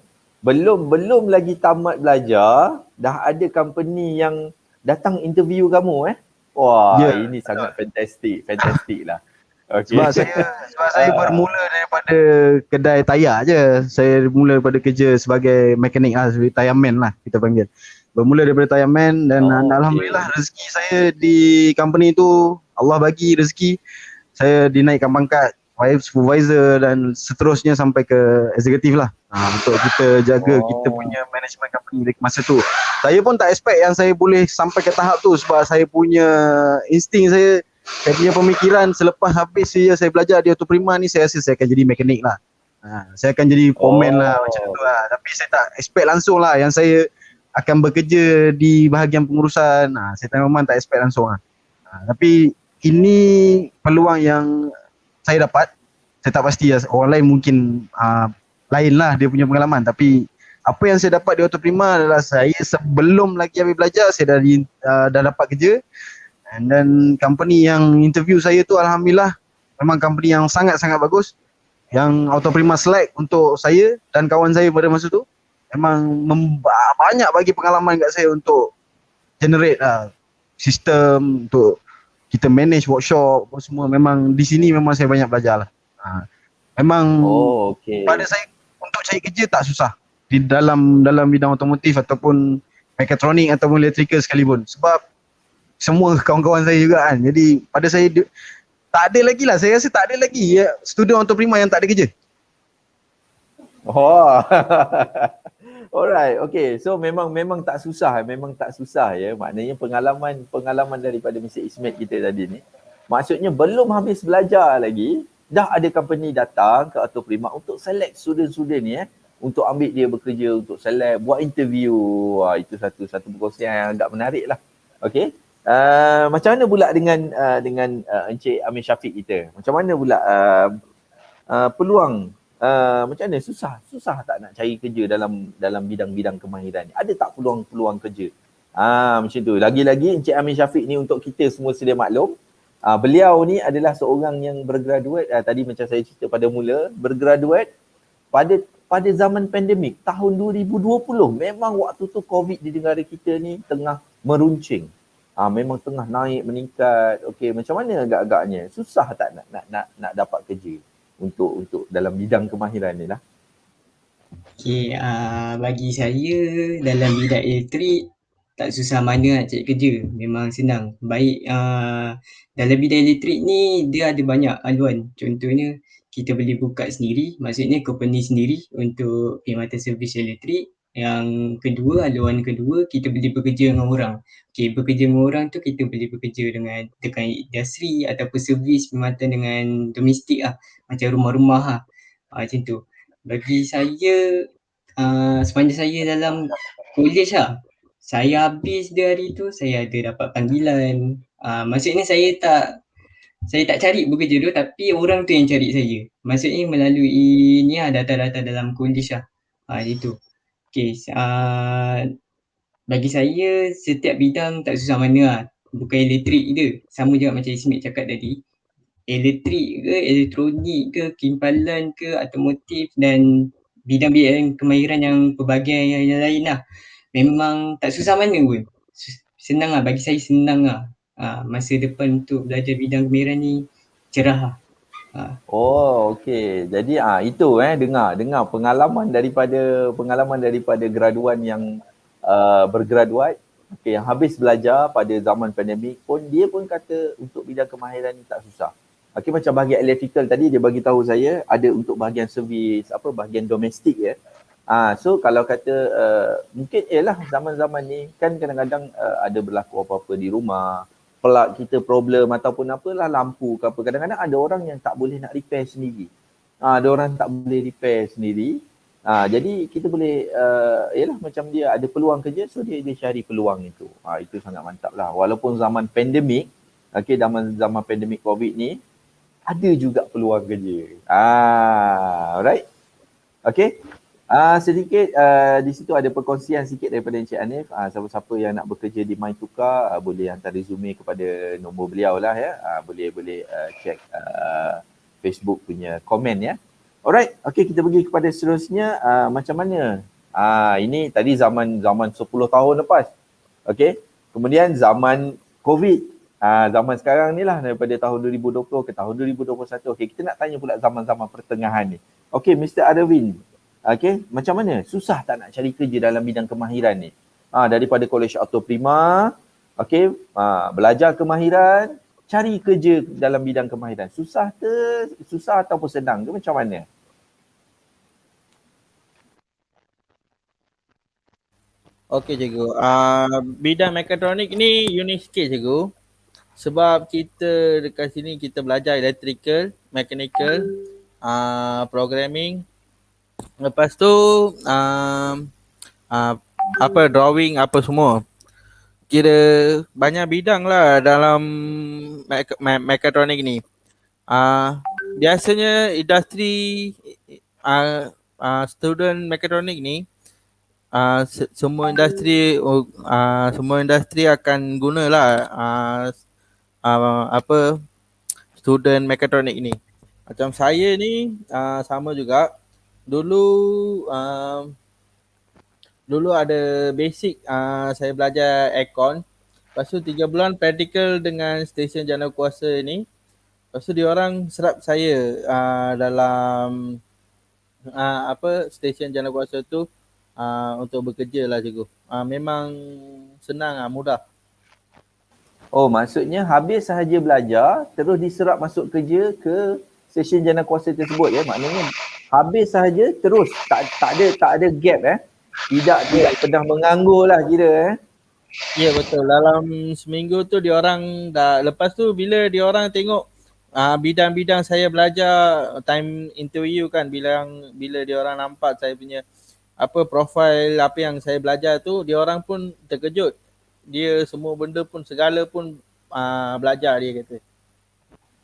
belum lagi tamat belajar dah ada company yang datang interview kamu Wah, ini sangat fantastik lah. Okay. Sebab saya bermula daripada kedai tayar je. Saya mula daripada kerja sebagai mekanik lah, sebagai tayarman lah kita panggil. Bermula daripada tayarman dan alhamdulillah rezeki saya di company tu, Allah bagi rezeki saya dinaikkan pangkat supervisor dan seterusnya sampai ke eksekutif lah. Untuk kita jaga kita punya management company di masa tu. Saya pun tak expect yang saya boleh sampai ke tahap tu sebab saya punya insting saya punya pemikiran selepas habis saya belajar di Auto Prima ni, saya rasa saya akan jadi mekanik lah. Saya akan jadi foreman lah macam tu lah. Tapi saya tak expect langsung lah yang saya akan bekerja di bahagian pengurusan. Saya memang tak expect langsung lah. Tapi ini peluang yang saya dapat. Saya tak pasti orang lain mungkin lain lah dia punya pengalaman. Tapi apa yang saya dapat di Auto Prima adalah saya sebelum lagi habis belajar saya dah dapat kerja. Dan company yang interview saya tu alhamdulillah memang company yang sangat-sangat bagus. Yang Auto Prima select untuk saya dan kawan saya pada masa tu. Memang banyak bagi pengalaman kat saya untuk generate sistem, untuk kita manage workshop apa semua, memang di sini memang saya banyak belajar lah. Memang Oh, okey. pada saya untuk cari kerja tak susah di dalam bidang otomotif ataupun mekatronik ataupun electrical sekalipun, sebab semua kawan-kawan saya juga kan. Jadi pada saya tak ada lagi lah, saya rasa tak ada lagi student Auto Prima yang tak ada kerja. Oh. Alright, okay. So memang tak susah, ya. Maknanya pengalaman daripada Mr. Ismet kita tadi ni, maksudnya belum habis belajar lagi, dah ada company datang ke Auto Prima untuk select student-student ni untuk ambil dia bekerja, untuk select, buat interview. Itu satu perkongsian yang agak menarik lah. Okay. Macam mana pula dengan Encik Amir Syafiq kita? Macam mana pula peluang, macam mana, susah tak nak cari kerja dalam bidang-bidang kemahiran ni? Ada tak peluang kerja? Macam tu. Lagi-lagi Encik Amir Syafiq ni, untuk kita semua sedia maklum, beliau ni adalah seorang yang bergraduate, tadi macam saya cerita pada mula, bergraduate pada zaman pandemik tahun 2020. Memang waktu tu COVID di negara kita ni tengah meruncing. Memang tengah naik, meningkat. Okey, macam mana agak-agaknya? Susah tak nak dapat kerja untuk dalam bidang kemahiran ni lah? Okay, bagi saya dalam bidang elektrik tak susah mana nak cari kerja, memang senang. Baik dalam bidang elektrik ni dia ada banyak haluan. Contohnya kita boleh buka sendiri, maksudnya company sendiri untuk perkhidmatan servis elektrik. Yang kedua, haluan kedua, kita boleh bekerja dengan orang. Okay, bekerja dengan orang tu kita boleh bekerja dengan industri ataupun servis perkhidmatan dengan domestik lah, macam rumah-rumah lah. Macam tu. Bagi saya, sepanjang saya dalam college lah, saya habis dia hari tu, saya ada dapat panggilan. Maksudnya saya tak cari bekerja tu, tapi orang tu yang cari saya. Maksudnya melalui ni lah, data-data dalam college lah. Itu. Okay, bagi saya setiap bidang tak susah mana lah. Bukan elektrik je. Sama juga macam Ismet cakap tadi. Elektrik ke, elektronik ke, kimpalan ke, otomotif dan bidang-bidang kemahiran yang pelbagai yang lain lah. Memang tak susah mana pun. Senang lah, bagi saya senang lah. Masa depan untuk belajar bidang kemahiran ni cerah lah. Oh, okey. Jadi itu dengar pengalaman daripada graduan yang bergraduat, okey, yang habis belajar pada zaman pandemik pun, dia pun kata untuk bidang kemahiran ni tak susah. Okey, macam bahagian electrical tadi dia bagi tahu saya ada untuk bahagian servis, bahagian domestik ya. So kalau kata mungkin zaman-zaman ni kan kadang-kadang ada berlaku apa-apa di rumah, pelak kita problem ataupun apalah, lampu ke apa, kadang-kadang ada orang yang tak boleh nak repair sendiri. Ada orang tak boleh repair sendiri. Jadi kita boleh macam dia ada peluang kerja, so dia cari peluang itu. Itu sangat mantap lah. Walaupun zaman pandemik, okey, zaman pandemik COVID ni ada juga peluang kerja. Alright. Okey. Sedikit di situ ada perkongsian sikit daripada Encik Hanif. Siapa-siapa yang nak bekerja di MyTukar boleh hantar resume kepada nombor beliau lah ya. Boleh check Facebook punya komen ya. Alright, okey, kita pergi kepada seterusnya. Macam mana? Ini tadi zaman 10 tahun lepas. Okey. Kemudian zaman COVID. Zaman sekarang ni lah, daripada tahun 2020 ke tahun 2021. Okey, kita nak tanya pula zaman-zaman pertengahan ni. Okey, Mr. Arvin. Okey, macam mana? Susah tak nak cari kerja dalam bidang kemahiran ni? Daripada College Auto Prima, okey, belajar kemahiran, cari kerja dalam bidang kemahiran. Susah ataupun senang ke, macam mana? Okey cikgu. Bidang mekatronik ni unik sikit cikgu. Sebab kita dekat sini kita belajar electrical, mechanical, programming. Lepas tu drawing apa semua. Kira banyak bidang lah dalam mekatronik ni. Biasanya industri student mekatronik ni semua industri akan gunalah student mekatronik ni. Macam saya ni sama juga. Dulu ada basic saya belajar aircon. Lepas tu 3 bulan praktikal dengan stesen JanaKuasa ni. Lepas tu dia orang serap saya dalam stesen JanaKuasa tu untuk bekerja lah cikgu. Memang senang mudah. Oh, maksudnya habis sahaja belajar, terus diserap masuk kerja ke stesen JanaKuasa tersebut ya. Maknanya habis sahaja terus tak ada gap Tidak pernah menganggur lah kira Ya betul. Dalam seminggu tu dia orang dah, lepas tu bila dia orang tengok bidang-bidang saya belajar time interview kan, bila dia orang nampak saya punya profil apa yang saya belajar tu, dia orang pun terkejut. Dia semua benda pun segala pun belajar dia kata.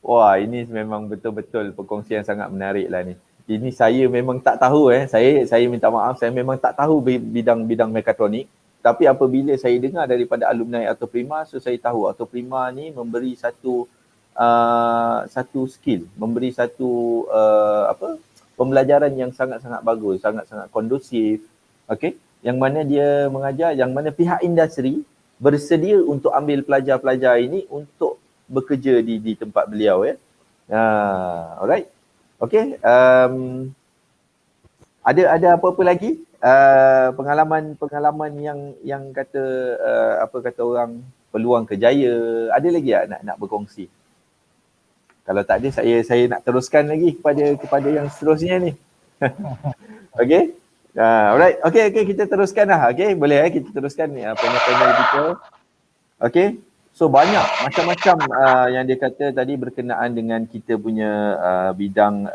Wah, ini memang betul-betul perkongsian sangat menarik lah ni. Ini saya memang tak tahu Saya minta maaf, saya memang tak tahu bidang-bidang mekatronik. Tapi apabila saya dengar daripada alumni Autoprima, so saya tahu Autoprima ni memberi satu skill, memberi satu pembelajaran yang sangat-sangat bagus, sangat-sangat kondusif. Okey, yang mana dia mengajar, yang mana pihak industri bersedia untuk ambil pelajar-pelajar ini untuk bekerja di tempat beliau alright. Okey, ada apa-apa lagi pengalaman yang kata kata orang peluang kerjaya, ada lagi nak berkongsi? Kalau tak ada, saya nak teruskan lagi kepada yang seterusnya ni. Okey. Alright. Okey, kita teruskan lah. Okey, boleh kita teruskan panel-panel kita. Okey. So banyak macam-macam yang dia kata tadi berkenaan dengan kita punya bidang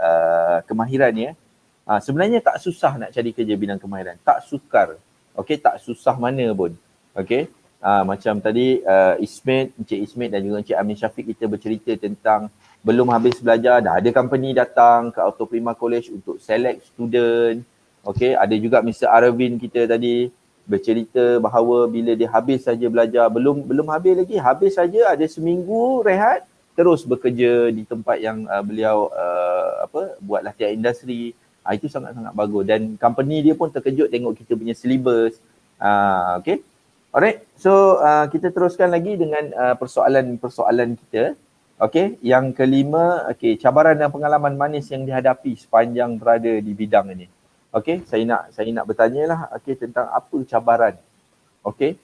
kemahiran sebenarnya tak susah nak cari kerja bidang kemahiran. Tak sukar. Okey, tak susah mana pun. Okey. Macam tadi Encik Ismet dan juga Encik Amin Syafiq kita bercerita tentang belum habis belajar dah ada company datang ke Autoprima College untuk select student. Okey, ada juga Mr. Arvin kita tadi bercerita bahawa bila dia habis saja belajar, belum habis lagi, habis saja ada seminggu rehat, terus bekerja di tempat yang beliau buat latihan industri. Itu sangat-sangat bagus dan company dia pun terkejut tengok kita punya syllabus. Okey. Alright. So kita teruskan lagi dengan persoalan kita. Okey, yang kelima, cabaran dan pengalaman manis yang dihadapi sepanjang berada di bidang ini. Okey, saya nak bertanyalah tentang apa cabaran. Okey.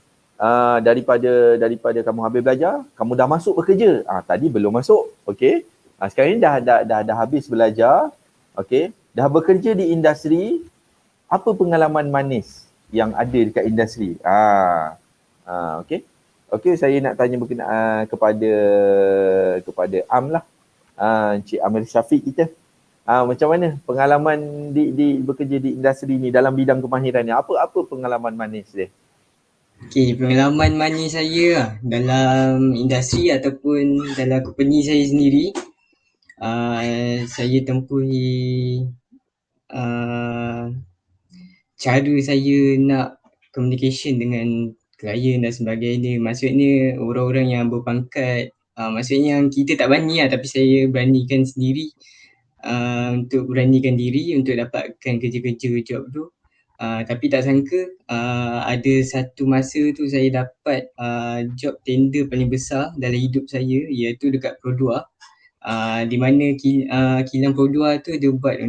Daripada kamu habis belajar, kamu dah masuk bekerja. Tadi belum masuk. Okey. Sekarang ni dah habis belajar. Okey, dah bekerja di industri. Apa pengalaman manis yang ada dekat industri? Okey. Okey, saya nak tanya berkenaan kepada Am lah. Encik Amir Syafiq kita. Macam mana pengalaman di bekerja di industri ni dalam bidang kemahiran ni? Apa pengalaman manis dia? Okey, pengalaman manis saya dalam industri ataupun dalam company saya sendiri, saya tempuhi cara saya nak communication dengan klien dan sebagainya. Maksudnya orang-orang yang berpangkat, maksudnya kita tak berani tapi saya beranikan sendiri untuk beranikan diri untuk dapatkan kerja-kerja job tu. Tapi tak sangka ada satu masa tu saya dapat job tender paling besar dalam hidup saya, iaitu dekat Pro2. Di mana kilang Pro2 tu dia buat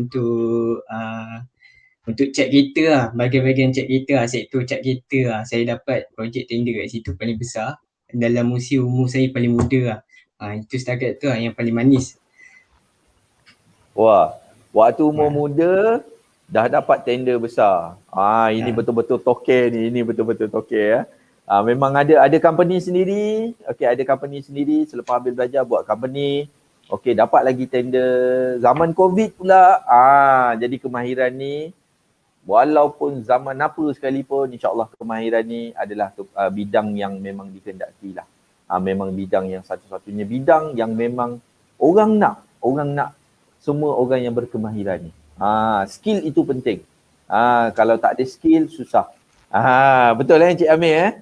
untuk cat kereta lah, bahagian-bahagian cat kereta lah, sektor cat kereta lah. Saya dapat projek tender kat situ paling besar dalam usia umur saya paling muda lah. Itu setakat tu lah yang paling manis. Wah, waktu umur muda dah dapat tender besar. Ini betul-betul toke ni, ini betul-betul toke memang ada company sendiri. Okey, ada company sendiri selepas habis belajar buat company. Okey, dapat lagi tender. Zaman COVID pula. Jadi kemahiran ni walaupun zaman apa sekalipun, insya-Allah kemahiran ni adalah bidang yang memang dikehendaki lah. Memang bidang yang satu-satunya bidang yang memang orang nak semua orang yang berkemahiran ni. Skill itu penting. Kalau tak ada skill, susah. Betul Encik Amir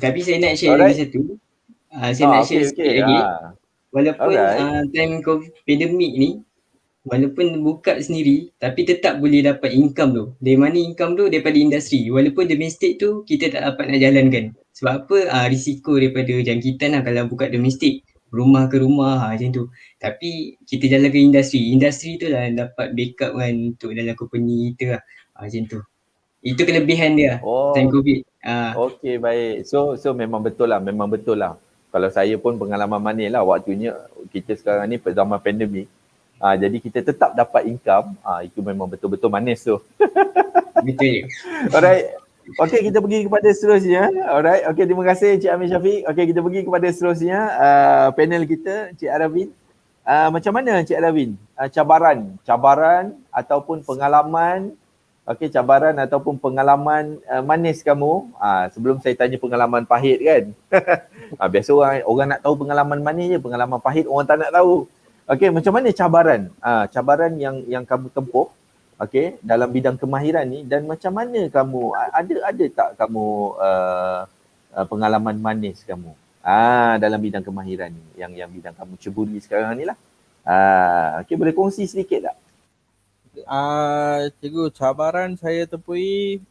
Tapi saya nak share lagi satu. Saya nak share sikit lagi. Walaupun time pandemik ni, walaupun buka sendiri, tapi tetap boleh dapat income tu. Dari mana income tu? Daripada industri. Walaupun domestik tu, kita tak dapat nak jalankan. Sebab apa? Risiko daripada jangkitan lah kalau buka domestik. Rumah ke rumah macam tu. Tapi kita jalan ke industri. Industri tu lah dapat backup kan untuk dalam company kita lah. Macam tu. Itu kelebihan dia time Oh, COVID. okey baik. So memang betul lah. Kalau saya pun pengalaman manis lah waktunya kita sekarang ni zaman pandemik. Jadi kita tetap dapat income. Itu memang betul-betul manis tu. Betul. Alright. Okey, kita pergi kepada seterusnya. Alright. Okey, terima kasih Cik Amir Syafiq. Okey, kita pergi kepada seterusnya panel kita, Cik Aravin. Macam mana Cik Aravin? Cabaran ataupun pengalaman. Okey, cabaran ataupun pengalaman manis kamu. Sebelum saya tanya pengalaman pahit kan. Biasa orang nak tahu pengalaman manis je, pengalaman pahit orang tak nak tahu. Okey, macam mana cabaran? Cabaran yang kamu tempuh, okey, dalam bidang kemahiran ni, dan macam mana kamu ada tak kamu pengalaman manis kamu dalam bidang kemahiran ni, yang bidang kamu ceburi sekarang ni lah. Okey, boleh kongsi sedikit tak? Cikgu, cabaran saya temui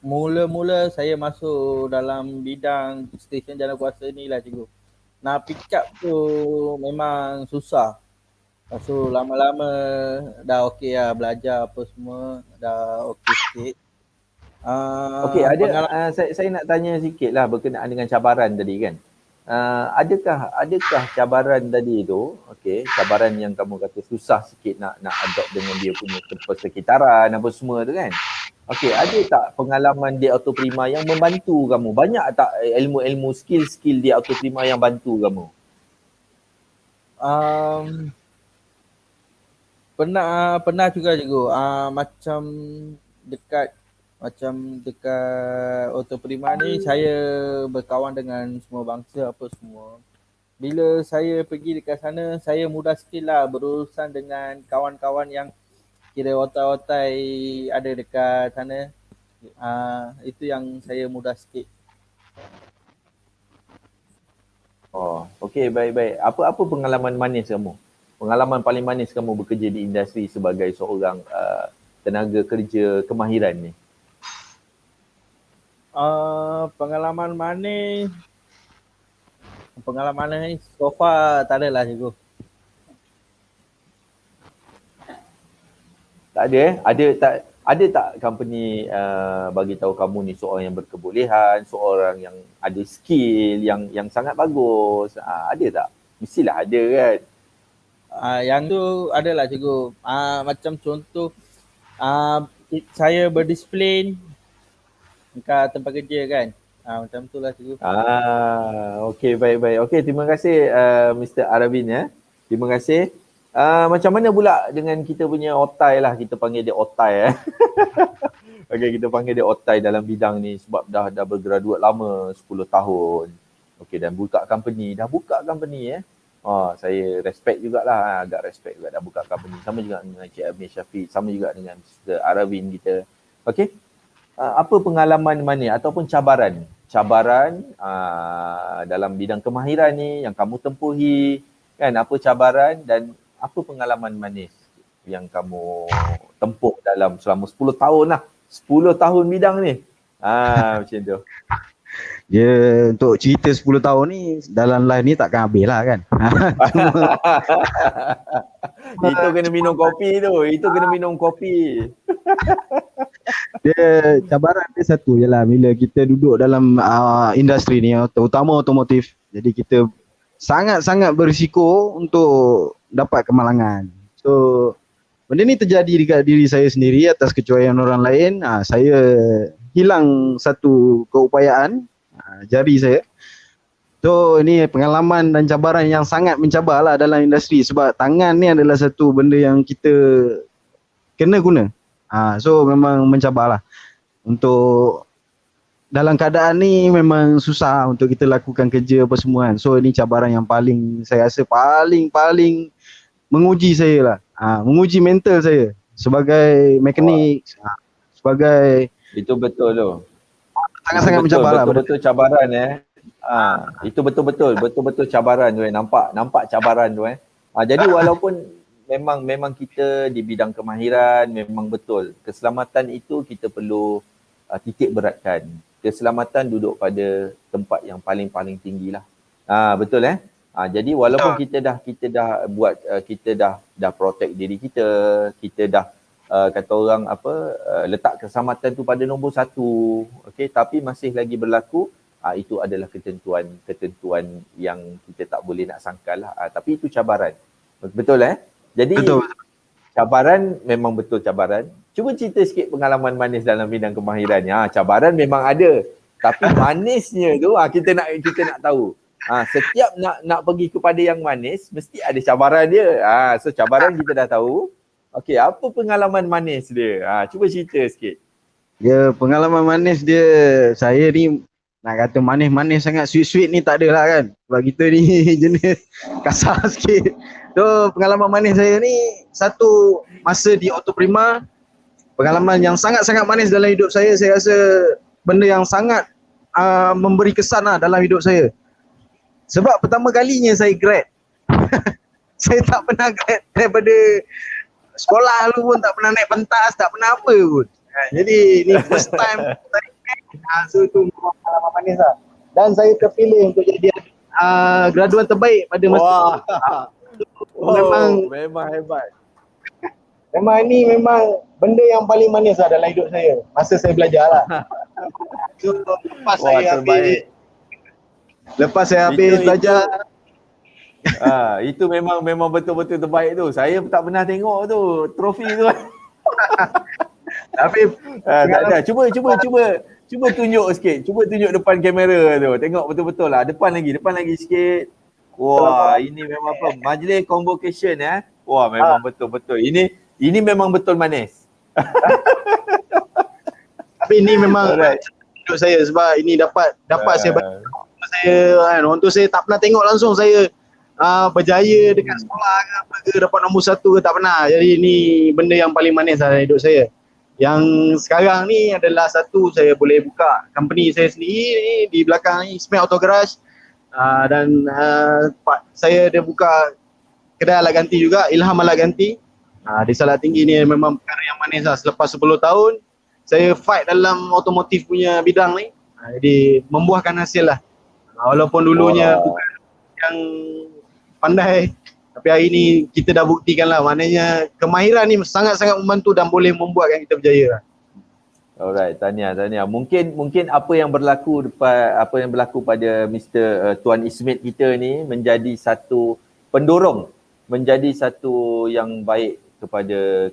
mula-mula saya masuk dalam bidang stesen jana kuasa ni lah cikgu. Nak pick up tu memang susah. Lepas tu lama-lama dah okey lah, belajar apa semua dah okey sikit. Okey, saya nak tanya sikit lah berkenaan dengan cabaran tadi kan. Adakah cabaran tadi tu, okey, cabaran yang kamu kata susah sikit nak adopt dengan dia punya persekitaran apa semua tu kan. Okey, ada tak pengalaman di Autoprima yang membantu kamu? Banyak tak ilmu-ilmu skill-skill di Autoprima yang bantu kamu? Pernah juga cikgu. Macam dekat Autoprima ni saya berkawan dengan semua bangsa apa semua. Bila saya pergi dekat sana, saya mudah sikit lah berurusan dengan kawan-kawan yang kira otai-otai ada dekat sana. Itu yang saya mudah sikit. Oh, okey, baik. Apa pengalaman manis kamu? Pengalaman paling manis kamu bekerja di industri sebagai seorang tenaga kerja kemahiran ni? Pengalaman manis so far tak adalah cikgu. Tak ada ada tak company bagi tahu kamu ni seorang yang berkebolehan, seorang yang ada skill yang sangat bagus? Ada tak? Mestilah ada kan. Yang tu adalah cikgu. Macam contoh saya berdisiplin dekat tempat kerja kan. Macam tu lah cikgu. Okey, baik. Okey, terima kasih Mr. Aravin ya. Terima kasih. Macam mana pula dengan kita punya otai lah, kita panggil dia otai Okey, kita panggil dia otai dalam bidang ni sebab dah bergraduate lama 10 tahun. Okey, dan dah buka company saya respect jugalah, agak respect juga dah buka company. Sama juga dengan Cik Amir Syafiq, sama juga dengan Mr. Aravin kita. Okey. Apa pengalaman mana ataupun cabaran dalam bidang kemahiran ni yang kamu tempuhi kan? Apa cabaran dan apa pengalaman manis yang kamu tempuh dalam selama 10 tahun lah. 10 tahun bidang ni. Macam tu. Dia untuk cerita 10 tahun ni dalam live ni takkan habis lah kan. Itu kena minum kopi. Dia cabaran dia satu je lah bila kita duduk dalam industri ni, terutama otomotif. Jadi kita sangat-sangat berisiko untuk dapat kemalangan. So benda ni terjadi dekat diri saya sendiri atas kecuaian orang lain. Saya hilang satu keupayaan jari saya. So ini pengalaman dan cabaran yang sangat mencabar lah dalam industri sebab tangan ni adalah satu benda yang kita kena guna. So memang mencabar lah. Untuk dalam keadaan ni memang susah untuk kita lakukan kerja apa semua kan. So ini cabaran yang paling saya rasa paling menguji saya lah. Menguji mental saya sebagai mekanik, sebagai itu betul tu. Sangat-sangat mencabar lah. Betul-betul cabaran itu betul-betul cabaran tu nampak cabaran tu jadi walaupun memang kita di bidang kemahiran memang betul keselamatan itu kita perlu titik beratkan. keselamatan duduk pada tempat yang paling-paling tinggilah. Betul jadi walaupun kita dah buat kita dah protect diri kita, kita dah kata orang letak keselamatan tu pada nombor 1, okey, tapi masih lagi berlaku itu adalah ketentuan yang kita tak boleh nak sangkal lah. Tapi itu cabaran. Betul Jadi betul. Cabaran memang betul cabaran. Cuba cerita sikit pengalaman manis dalam bidang kemahiran. Cabaran memang ada. Tapi manisnya tu kita nak tahu. Setiap nak pergi kepada yang manis mesti ada cabaran dia. So cabaran kita dah tahu. Okey, apa pengalaman manis dia? Cuba cerita sikit. Ya, pengalaman manis dia, saya ni nak kata manis-manis sangat, sweet-sweet ni tak ada lah kan. Sebab kita ni jenis kasar sikit. So pengalaman manis saya ni, satu masa di Autoprima, pengalaman yang sangat-sangat manis dalam hidup saya rasa benda yang sangat memberi kesan lah dalam hidup saya. Sebab pertama kalinya saya grad. Saya tak pernah grad daripada sekolah dulu pun, tak pernah naik pentas, tak pernah apa pun. Jadi ni first time saya grad. So tu pengalaman manis lah. Dan saya terpilih untuk jadi graduan terbaik pada masa memang hebat. Memang ni memang benda yang paling manis lah dalam hidup saya masa saya belajar lah. So lepas saya habis belajar itu memang betul-betul terbaik tu. Saya tak pernah tengok tu trofi tu. Tapi tak ada. Cuba tunjuk sikit. Cuba tunjuk depan kamera tu. Tengok betul-betul lah. Depan lagi sikit. Wah, ini memang apa? Majlis convocation Wah, memang betul-betul. Ini memang betul manis. Tapi ini memang hidup saya sebab ini dapat saya orang tu saya tak pernah tengok langsung saya berjaya dekat sekolah ke dapat nombor 1 ke, tak pernah. Jadi ni benda yang paling manis dalam hidup saya. Yang sekarang ni adalah satu, saya boleh buka company saya sendiri ni di belakang ni, Ismet Auto Garage. Dan saya ada buka kedai alat ganti juga, Ilham Alat Ganti. Di Salak Tinggi ni memang perkara yang manis lah. Selepas 10 tahun saya fight dalam otomotif punya bidang ni, jadi membuahkan hasil lah. Walaupun dulunya bukan yang pandai, tapi hari ni kita dah buktikan lah. Maknanya kemahiran ni sangat-sangat membantu dan boleh membuatkan kita berjaya lah. Alright, tahniah. Mungkin apa yang berlaku pada Mr. Tuan Ismet kita ni menjadi satu pendorong, menjadi satu yang baik kepada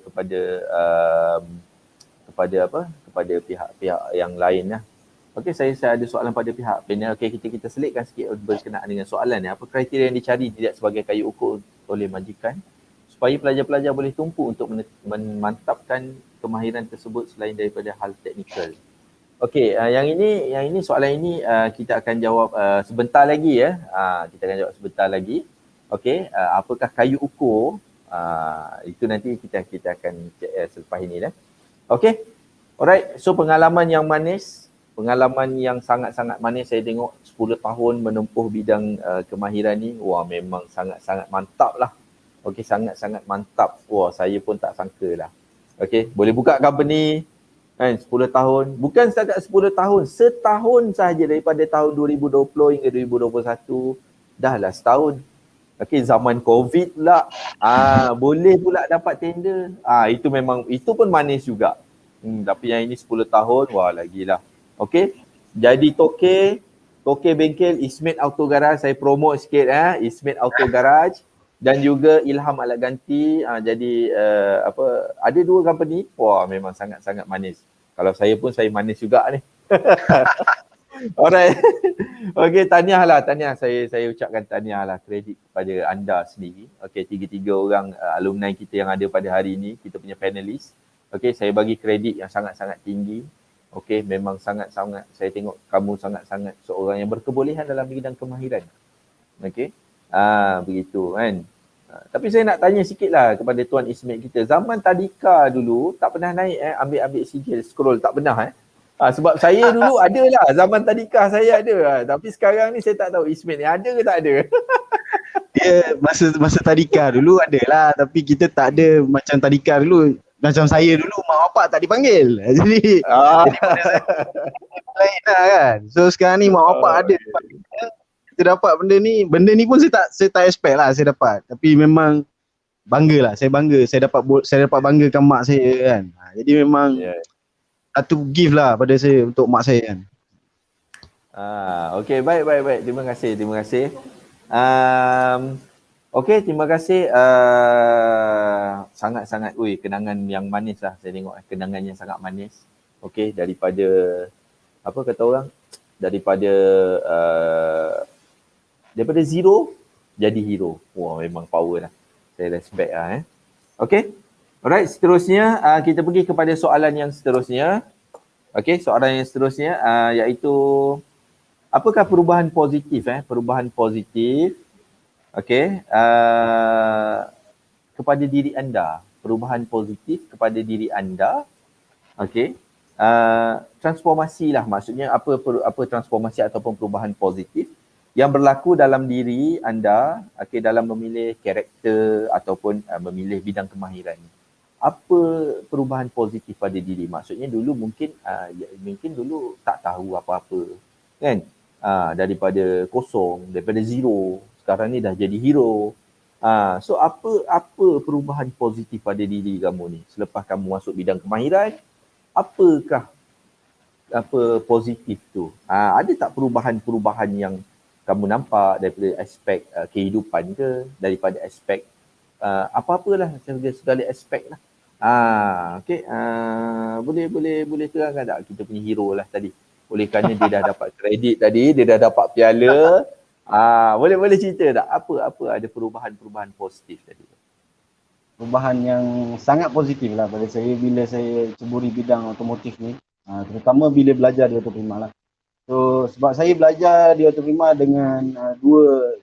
pihak-pihak yang lain lah. Okey, saya ada soalan pada pihak panel. Okey, kita selitkan sikit berkenaan dengan soalan ni. Apa kriteria yang dicari tidak sebagai kayu ukur oleh majikan supaya pelajar-pelajar boleh tumpu untuk memantapkan kemahiran tersebut selain daripada hal teknikal? Okey, yang ini soalan ini kita akan jawab sebentar lagi ya. Kita akan jawab sebentar lagi. Okey, apakah kayu ukur? Itu nanti kita akan cek selepas ini dah. Okey. Alright, so pengalaman yang manis, pengalaman yang sangat-sangat manis saya tengok 10 tahun menempuh bidang kemahiran ni. Wah, memang sangat-sangat mantap lah. Okey, sangat-sangat mantap. Wah, saya pun tak sangka lah. Okey, boleh buka company kan 10 tahun. Bukan setakat 10 tahun, setahun sahaja daripada tahun 2020 hingga 2021. Dah lah setahun. Okey, zaman COVID pula. Boleh pula dapat tender. Itu pun manis juga. Tapi yang ini 10 tahun, wah lagilah. Okey, jadi toke bengkel Ismet Auto Garage, saya promote sikit Ismet Auto Garage dan juga Ilham Alat Ganti. Jadi ada 2 company. Wah, memang sangat-sangat manis. Kalau saya pun saya manis juga ni. Alright. Okey, tahniah. Saya ucapkan tahniah lah, kredit kepada anda sendiri. Okey, 3 orang alumni kita yang ada pada hari ini, kita punya panelis. Okey, saya bagi kredit yang sangat-sangat tinggi. Okey, memang sangat-sangat saya tengok kamu sangat-sangat seorang yang berkebolehan dalam bidang kemahiran. Okey. Begitu kan. Tapi saya nak tanya sikitlah kepada Tuan Ismet kita. Zaman tadika dulu tak pernah naik ambil sijil scroll, tak pernah sebab saya dulu ada lah, zaman tadika saya ada. Tapi sekarang ni saya tak tahu Ismet ni ada ke tak ada. Dia masa tadika dulu ada lah, tapi kita tak ada macam tadika dulu. Macam saya dulu mak bapak tak dipanggil. Jadi pada lain lah kan. So sekarang ni mak bapak ada dapat, kita dapat benda ni pun saya tak expect lah saya dapat. Tapi memang bangga lah, saya bangga saya dapat banggakan mak saya kan. Jadi memang satu gift lah pada saya untuk mak saya kan. Okey, baik. Terima kasih. Okey, terima kasih. Sangat-sangat, kenangan yang manis lah saya tengok. Kenangan yang sangat manis. Okey, daripada, apa kata orang? Daripada zero, jadi hero. Wah, memang power lah. Saya respect lah. Okey, alright, seterusnya kita pergi kepada soalan yang seterusnya. Okey, soalan yang seterusnya iaitu, apakah perubahan positif okey, kepada diri anda, perubahan positif kepada diri anda, okey, transformasi lah, maksudnya apa transformasi ataupun perubahan positif yang berlaku dalam diri anda, okey, dalam memilih karakter ataupun memilih bidang kemahiran. Apa perubahan positif pada diri? Maksudnya dulu mungkin dulu tak tahu apa-apa kan, daripada kosong, daripada zero, sekarang ni dah jadi hero. So apa perubahan positif pada diri kamu ni selepas kamu masuk bidang kemahiran? Apakah positif tu? Ada tak perubahan yang kamu nampak daripada aspek kehidupan ke, daripada aspek apa-apalah, segala aspek lah. Okey, boleh terangkan tak kita punya hero lah tadi? Oleh kerana dia dah dapat kredit tadi, dia dah dapat piala. Boleh cerita tak apa ada perubahan positif tadi? Perubahan yang sangat positif lah pada saya bila saya ceburi bidang otomotif ni, terutama bila belajar di Autoprima lah. So sebab saya belajar di Autoprima dengan dua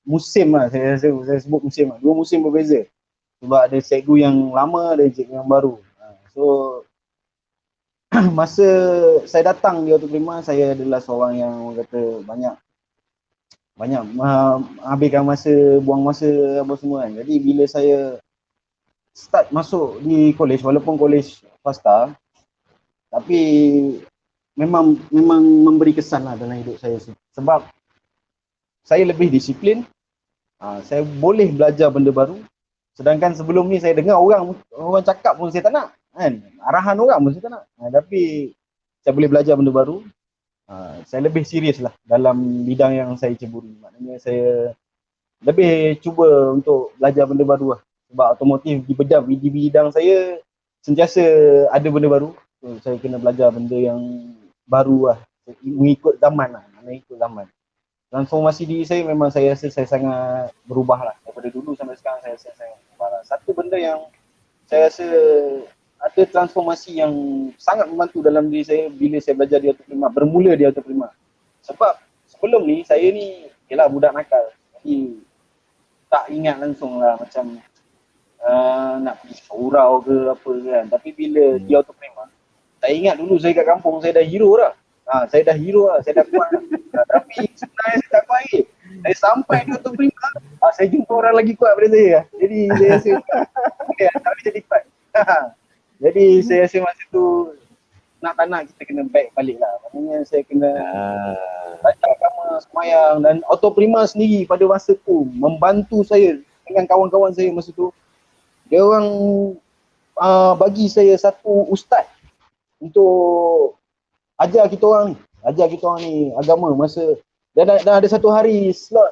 musim lah, saya sebut musim lah, 2 musim berbeza. Sebab ada cikgu yang lama, ada cikgu yang baru. So masa saya datang di Autoprima, saya adalah seorang yang kata banyak habiskan masa, buang masa apa semua kan. Jadi bila saya start masuk di college, walaupun college swasta, tapi memang memberi kesan lah dalam hidup saya. Sebab saya lebih disiplin, saya boleh belajar benda baru. Sedangkan sebelum ni saya dengar orang cakap pun saya tak nak kan, arahan orang pun saya tak nak. Tapi saya boleh belajar benda baru. Saya lebih serius lah dalam bidang yang saya ceburi. Maknanya saya lebih cuba untuk belajar benda baru lah. Sebab otomotif di bidang saya sentiasa ada benda baru. So, saya kena belajar benda yang baru lah. Mengikut zaman lah. Mengikut zaman. Transformasi diri saya memang saya rasa saya sangat berubah lah. Daripada dulu sampai sekarang saya rasa sangat berubah lah. Satu benda yang saya rasa ada transformasi yang sangat membantu dalam diri saya bila saya belajar di Autoprima, bermula di Autoprima. Sebab sebelum ni, saya ni ialah budak nakal. Jadi tak ingat langsung lah macam nak pergi surau ke apa kan. Tapi bila di Autoprima, saya ingat dulu saya kat kampung, saya dah hero dah. Saya dah hero lah, saya dah kuat lah. Tapi sebenarnya saya tak kuat lagi. Saya sampai di Autoprima, saya jumpa orang lagi kuat daripada saya. Jadi saya rasa, tapi jadi kuat. Jadi saya rasa masa tu nak tak nak kita kena back balik lah. Maknanya saya kena baca agama, semayang, dan Autoprima sendiri pada masa tu membantu saya dengan kawan-kawan saya masa tu. Dia orang bagi saya satu ustaz untuk ajar kita orang ni agama. Masa dan ada satu hari slot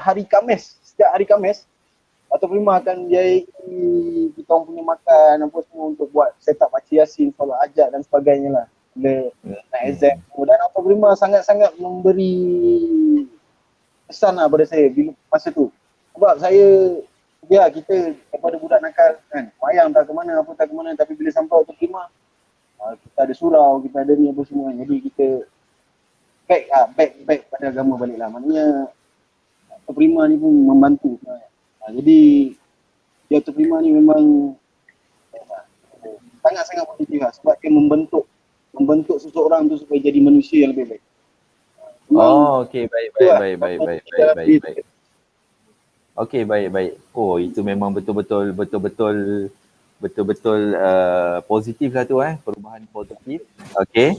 hari Khamis, setiap hari Khamis Autoprima akan biayai kita orang punya makan apa semua untuk buat set up baca Yasin, solat hajat dan sebagainya lah. Bila nak exam. Dan Autoprima sangat-sangat memberi kesan lah pada saya bila masa tu. Sebab saya, kita daripada budak nakal kan, wayang tak ke mana, apa tak ke mana, tapi bila sampai Autoprima, kita ada surau, kita ada ni apa semua. Jadi kita back pada agama balik lah. Maknanya Autoprima ni pun membantu. Jadi di Autoprima ni memang sangat-sangat positif lah. Sebab dia membentuk seseorang tu supaya jadi manusia yang lebih baik. Okey, baik. Okey, baik. Oh, itu memang betul-betul betul-betul positif lah tu perubahan positif. Okey.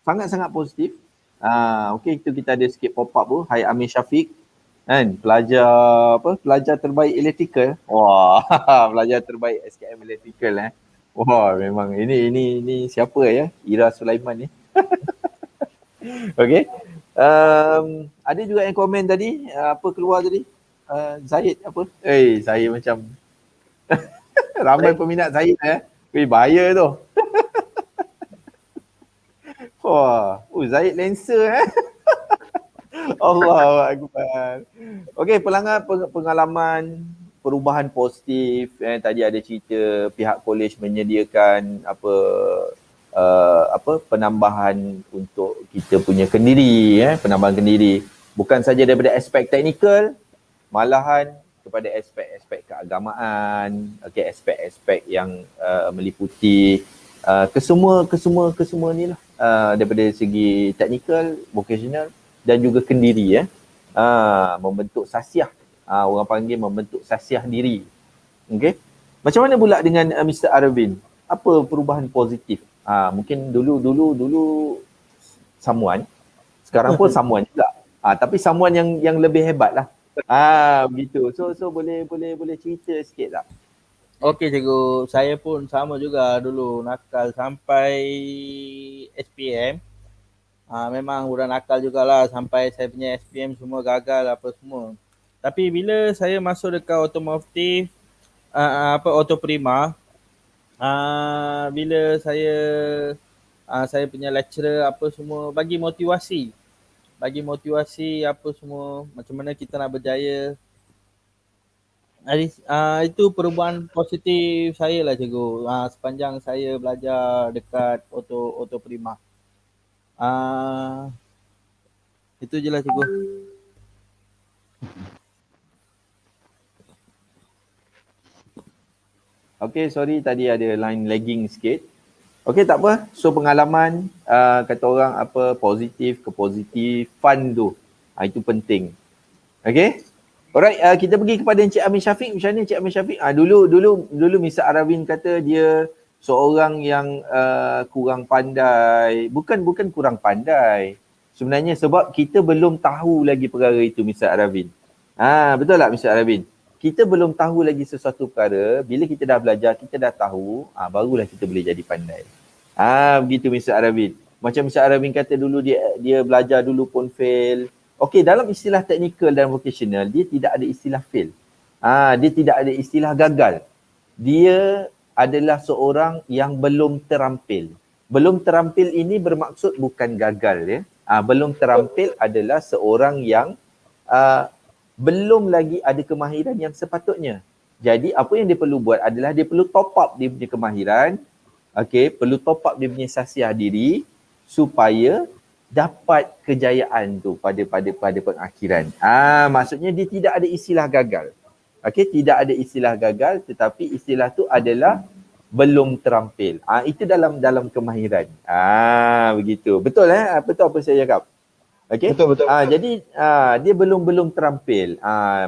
Sangat-sangat positif. Okey, itu kita ada sikit pop up tu. Hai Amir Syafiq kan, pelajar terbaik elektrikal. Wah, pelajar terbaik SKM elektrikal Wah, memang ini siapa Ira Sulaiman ni. Okey. Ada juga yang komen tadi, apa keluar tadi? Zahid apa? Saya macam ramai peminat Zahid bahaya tu. Wah, Zahid Lancer Allahu Akbar. Okey, pengalaman perubahan positif tadi ada cerita pihak kolej menyediakan penambahan untuk kita punya kendiri penambahan kendiri bukan saja daripada aspek teknikal, malahan kepada aspek-aspek keagamaan, aspek-aspek yang meliputi kesemua ni lah, daripada segi teknikal, vocational dan juga kendiri membentuk sasiah, orang panggil membentuk sasiah diri. Okey, macam mana pula dengan Mr. Arvin? Apa perubahan positif? Mungkin dulu someone, sekarang pun someone juga, tapi someone yang lebih hebat lah. Begitu. So boleh cerita sikit tak? Okey cikgu, saya pun sama juga dulu nakal sampai SPM. Memang budak nakal jugalah sampai saya punya SPM semua gagal apa semua. Tapi bila saya masuk dekat otomotif, Autoprima, bila saya punya lecturer apa semua bagi motivasi apa semua, macam mana kita nak berjaya. Itu perubahan positif saya lah cikgu, sepanjang saya belajar dekat Autoprima. Itu je lah cikgu. Okay, sorry tadi ada line lagging sikit. Okay, tak apa. So pengalaman kata orang positif, kepositifan tu. Itu penting. Okay. Alright, kita pergi kepada Encik Amir Syafiq. Macam mana Encik Amir Syafiq? Dulu Mr. Arvin kata dia seorang yang kurang pandai. Bukan kurang pandai. Sebenarnya sebab kita belum tahu lagi perkara itu, Mr. Arvin. Betul tak Mr. Arvin? Kita belum tahu lagi sesuatu perkara. Bila kita dah belajar, kita dah tahu, barulah kita boleh jadi pandai. Begitu Mr. Arvin. Macam Mr. Arvin kata dulu dia belajar dulu pun fail. Okey, dalam istilah teknikal dan vocational, dia tidak ada istilah fail. Dia tidak ada istilah gagal. Dia adalah seorang yang belum terampil. Belum terampil ini bermaksud bukan gagal belum terampil adalah seorang yang belum lagi ada kemahiran yang sepatutnya. Jadi apa yang dia perlu buat adalah dia perlu top up dia punya kemahiran. Okey, perlu top up dia punya sasiah diri supaya dapat kejayaan tu pada pengakhiran. Maksudnya dia tidak ada istilah gagal. Okey, tidak ada istilah gagal, tetapi istilah tu adalah belum terampil. Itu dalam kemahiran. Begitu. Betul betul apa saya cakap? Okey. Betul. Jadi dia belum terampil.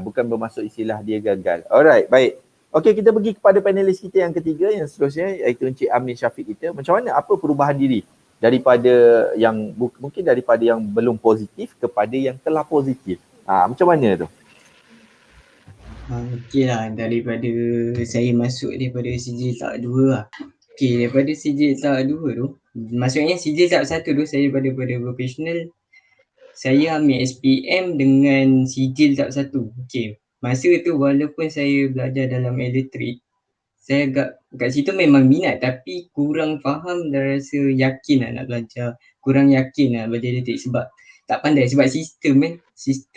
Bukan bermaksud istilah dia gagal. Alright, baik. Okey, kita pergi kepada panelis kita yang ketiga, yang seterusnya, iaitu Encik Amir Syafiq kita. Macam mana, apa perubahan diri daripada yang mungkin daripada yang belum positif kepada yang telah positif? Macam mana tu? Okey lah, daripada saya masuk daripada sijil tahap 2 lah. Okey, daripada sijil tahap 2 tu, maksudnya sijil tahap 1 tu saya pada vocational, saya ambil SPM dengan sijil tahap 1. Okey, masa tu walaupun saya belajar dalam elektrik, saya agak kat situ memang minat tapi kurang faham dan rasa yakin nak belajar. Kurang yakin nak belajar elektrik sebab tak pandai, sebab sistem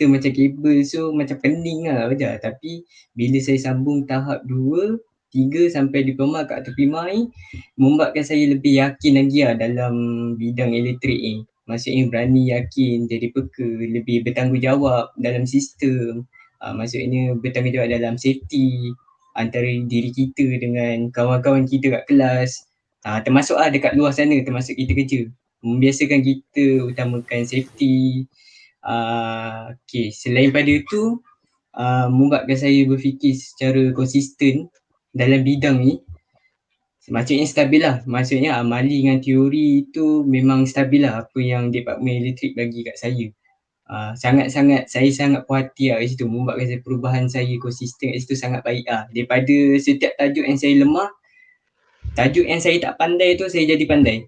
macam kabel so macam pening lah belajar. Tapi bila saya sambung tahap 2, 3 sampai diploma kat Autoprima ni, membuatkan saya lebih yakin lagi dalam bidang elektrik ni. Maksudnya berani yakin, jadi peka, lebih bertanggungjawab dalam sistem. Maksudnya bertanggungjawab dalam safety antara diri kita dengan kawan-kawan kita kat kelas, termasuk dekat luar sana, termasuk kita kerja, membiasakan kita utamakan safety. Okay, selain pada itu membuatkan saya berfikir secara konsisten dalam bidang ni. Maksudnya stabil lah. Maksudnya amali dengan teori tu memang stabil lah apa yang Departmen Elektrik bagi kat saya. Saya sangat puas hati lah kat situ, membuatkan saya perubahan saya konsisten kat situ sangat baik lah. Daripada setiap tajuk yang saya lemah, tajuk yang saya tak pandai tu saya jadi pandai.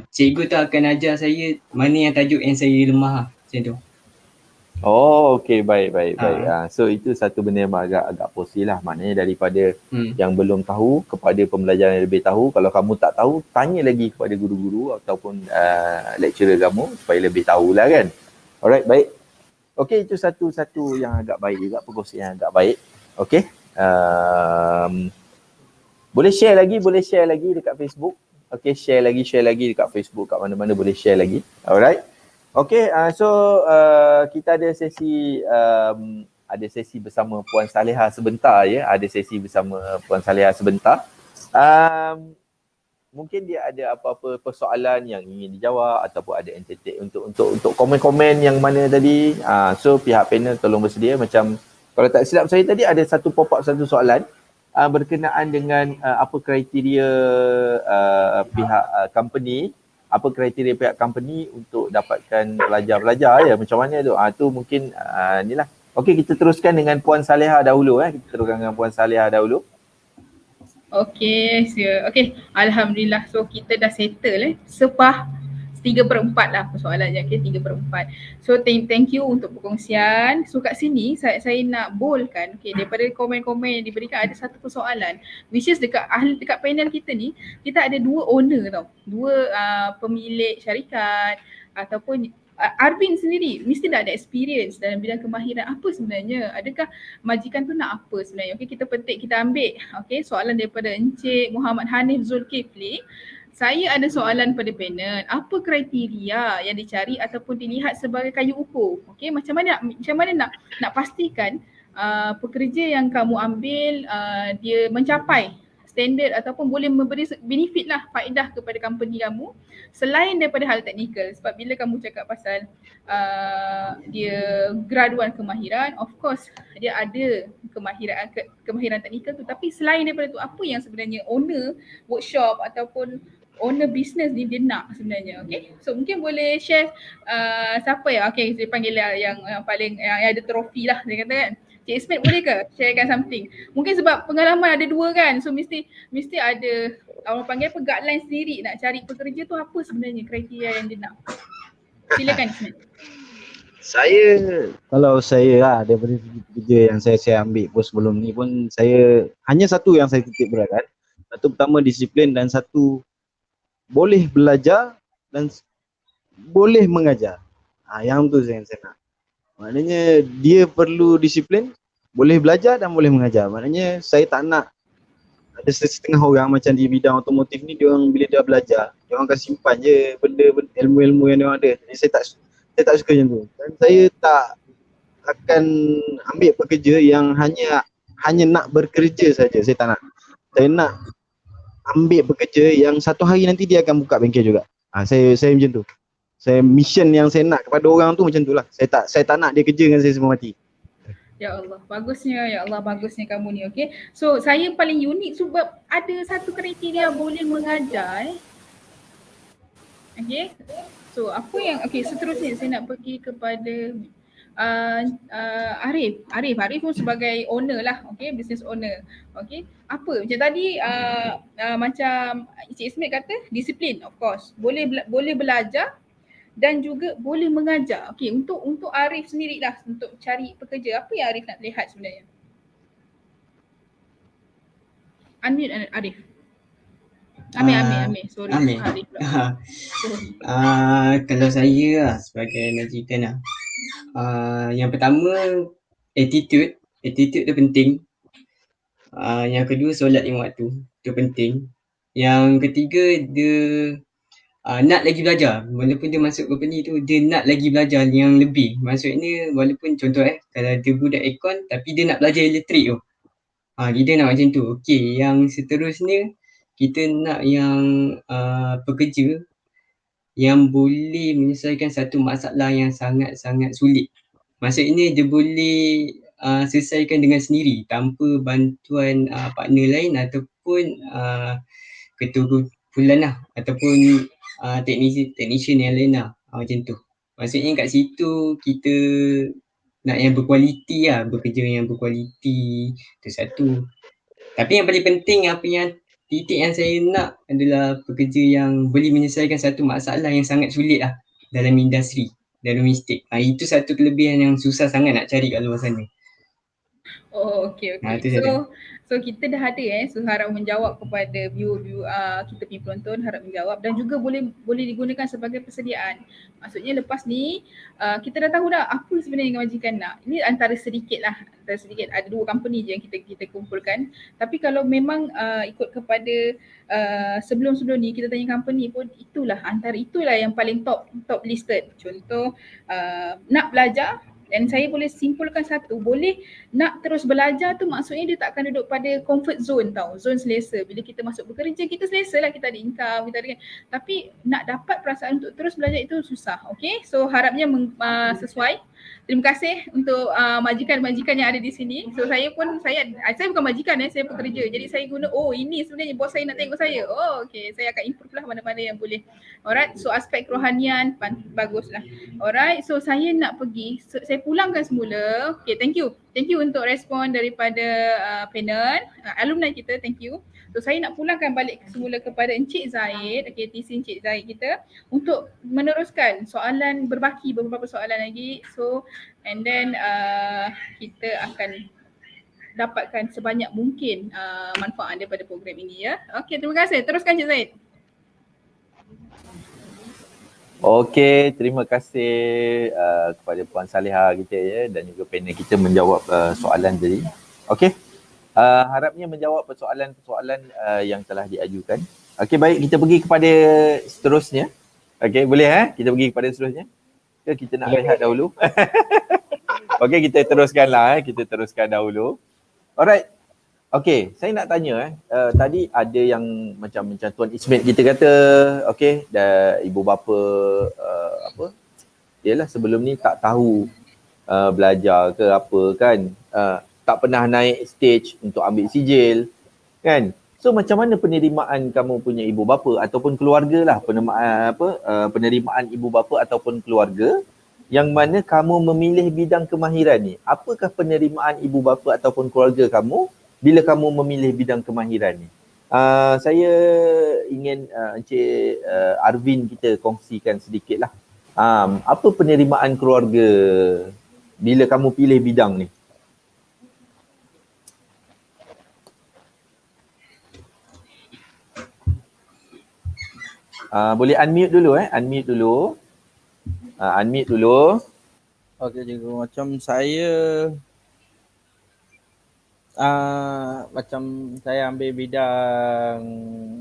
Cikgu tu akan ajar saya mana yang tajuk yang saya lemah lah, macam tu. Oh, okey, baik. So itu satu benda yang agak positif lah. Maknanya daripada yang belum tahu kepada pembelajar yang lebih tahu. Kalau kamu tak tahu, tanya lagi kepada guru-guru ataupun lecturer kamu supaya lebih tahulah kan. Alright, baik. Okey, itu satu yang agak baik juga, perkongsian yang agak baik. Okey. Boleh share lagi dekat Facebook. Okey, share lagi dekat Facebook, kat mana-mana boleh share lagi. Alright. Okay, kita ada sesi bersama Puan Saleha sebentar ya. Ada sesi bersama Puan Saleha sebentar. Mungkin dia ada apa-apa persoalan yang ingin dijawab ataupun ada entertain untuk komen-komen yang mana tadi. So pihak panel tolong bersedia, macam kalau tak silap saya tadi ada satu pop-up satu soalan berkenaan dengan apa kriteria pihak company. Apa kriteria pihak company untuk dapatkan pelajar-pelajar ya, macam mana tu? Tu mungkin inilah. Okey, kita teruskan dengan Puan Saleha dahulu Kita teruskan dengan Puan Saleha dahulu. Okey, okey. Alhamdulillah. So kita dah settle sepah 3/4 lah persoalannya. Okay, 3/4. So thank you untuk perkongsian. So kat sini saya nak boldkan, okay, daripada komen-komen yang diberikan ada satu persoalan which is dekat panel kita ni, kita ada 2 owner tau. 2 pemilik syarikat ataupun Arvin sendiri mesti dah ada experience dalam bidang kemahiran apa sebenarnya. Adakah majikan tu nak apa sebenarnya? Okay, kita ambil soalan daripada Encik Muhammad Hanif Zulkifli. Saya ada soalan pada panel, apa kriteria yang dicari ataupun dilihat sebagai kayu ukur? Okey, macam mana nak pastikan pekerja yang kamu ambil dia mencapai standard ataupun boleh memberi benefit lah, faedah kepada company kamu selain daripada hal teknikal. Sebab bila kamu cakap pasal dia graduan kemahiran, of course dia ada kemahiran teknikal tu, tapi selain daripada tu apa yang sebenarnya owner workshop ataupun owner business ni dia nak sebenarnya. Okay, so mungkin boleh share siapa ya? Okay, saya panggil yang paling yang ada trofi lah dia kata kan. Cik Ismet boleh ke sharekan something? Mungkin sebab pengalaman ada 2 kan, so mesti ada orang panggil apa, guideline sendiri nak cari pekerja tu apa sebenarnya kriteria yang dia nak. Silakan Ismet. Kalau saya lah, daripada kerja yang saya ambil pun sebelum ni pun, saya hanya satu yang saya titik beratkan. Satu pertama disiplin dan satu boleh belajar dan boleh mengajar. Yang tu saya nak. Maknanya dia perlu disiplin, boleh belajar dan boleh mengajar. Maknanya saya tak nak ada setengah orang macam di bidang otomotif ni, dia orang bila dia belajar, dia orang akan simpan je benda ilmu-ilmu yang dia orang ada. Jadi saya tak suka macam tu. Dan saya tak akan ambil pekerja yang hanya nak bekerja saja. Saya tak nak. Saya nak ambil pekerja yang satu hari nanti dia akan buka bengkel juga. Saya macam tu. Mission yang saya nak kepada orang tu macam tu lah. Saya tak nak dia kerja dengan saya semua mati. Ya Allah, bagusnya kamu ni. Okay, so saya paling unik sebab ada satu kriteria boleh mengajar. Okay, so apa yang seterusnya saya nak pergi kepada Arif pun sebagai owner lah, business owner. Apa macam tadi macam Encik Ismet kata disiplin, of course. Boleh belajar dan juga boleh mengajar. Untuk Arif sendirilah untuk cari pekerja, apa yang Arif nak lihat sebenarnya? Unmute Arif. Amir. Sorry. Amir. Arif lah. Kalau saya lah sebagai majikan lah, yang pertama attitude tu penting. Yang kedua solat 5 waktu, tu penting. Yang ketiga dia nak lagi belajar. Walaupun dia masuk company tu, dia nak lagi belajar yang lebih. Maksudnya walaupun contoh kalau dia budak aircon tapi dia nak belajar elektrik tu, kita nak macam tu. Okey, yang seterusnya kita nak yang pekerja yang boleh menyelesaikan satu masalah yang sangat-sangat sulit. Maksudnya dia boleh selesaikan dengan sendiri tanpa bantuan partner lain ataupun ketua kumpulan lah ataupun technician yang lain lah, macam tu. Maksudnya kat situ kita nak yang berkualiti lah, bekerja yang berkualiti, tu satu. Tapi yang paling penting apa yang titik yang saya nak adalah pekerja yang boleh menyelesaikan satu masalah yang sangat sulit lah dalam industri, dalam domestik. Itu satu kelebihan yang susah sangat nak cari kat luar sana. Oh, okey. Tu saja. So kita dah ada so harap menjawab kepada view kita punya penonton, harap menjawab dan juga boleh digunakan sebagai persediaan. Maksudnya lepas ni kita dah tahu dah apa sebenarnya yang majikan nak. Ini antara sedikit ada 2 company je yang kita kumpulkan. Tapi kalau memang ikut kepada sebelum-sebelum ni kita tanya company pun antara itulah yang paling top listed. Contoh nak belajar. Dan saya boleh simpulkan satu, boleh nak terus belajar tu maksudnya dia tak akan duduk pada comfort zone tau, zone selesa. Bila kita masuk bekerja, kita selesa lah, kita ada income, kita ada, tapi nak dapat perasaan untuk terus belajar itu susah. Okay, so harapnya sesuai. Terima kasih untuk majikan-majikan yang ada di sini. So saya bukan majikan saya pekerja. Jadi saya guna, ini sebenarnya bos saya nak tengok saya. Okay, saya akan improve lah mana-mana yang boleh. Alright, so aspek kerohanian baguslah. Alright, so saya nak pergi, saya pulangkan semula. Okay, thank you untuk respon daripada panel, alumni kita, thank you. So saya nak pulangkan balik semula kepada Encik Zaid, okay, TC Encik Zaid kita untuk meneruskan soalan, berbaki beberapa soalan lagi. So and then kita akan dapatkan sebanyak mungkin manfaat daripada program ini ya. Okay, terima kasih. Teruskan Encik Zaid. Okey, terima kasih kepada Puan Saliha kita dan juga panel kita menjawab soalan tadi. Okey. Harapnya menjawab persoalan-persoalan yang telah diajukan. Okey, baik, kita pergi kepada seterusnya. Okey, boleh kita pergi kepada seterusnya? Ke kita nak rehat dahulu? Okey, kita teruskan dahulu. Alright. Okey, saya nak tanya tadi ada yang macam Tuan Ismail kita kata, okey, ibu bapa yalah sebelum ni tak tahu belajar ke apa kan, tak pernah naik stage untuk ambil sijil kan. So macam mana penerimaan kamu punya ibu bapa ataupun keluarga lah, penerimaan ibu bapa ataupun keluarga yang mana kamu memilih bidang kemahiran ni? Apakah penerimaan ibu bapa ataupun keluarga kamu bila kamu memilih bidang kemahiran ni? Saya ingin Encik Arvin kita kongsikan sedikit lah. Apa penerimaan keluarga bila kamu pilih bidang ni? Boleh unmute dulu. Unmute dulu. Okey, cikgu. Macam saya macam saya ambil bidang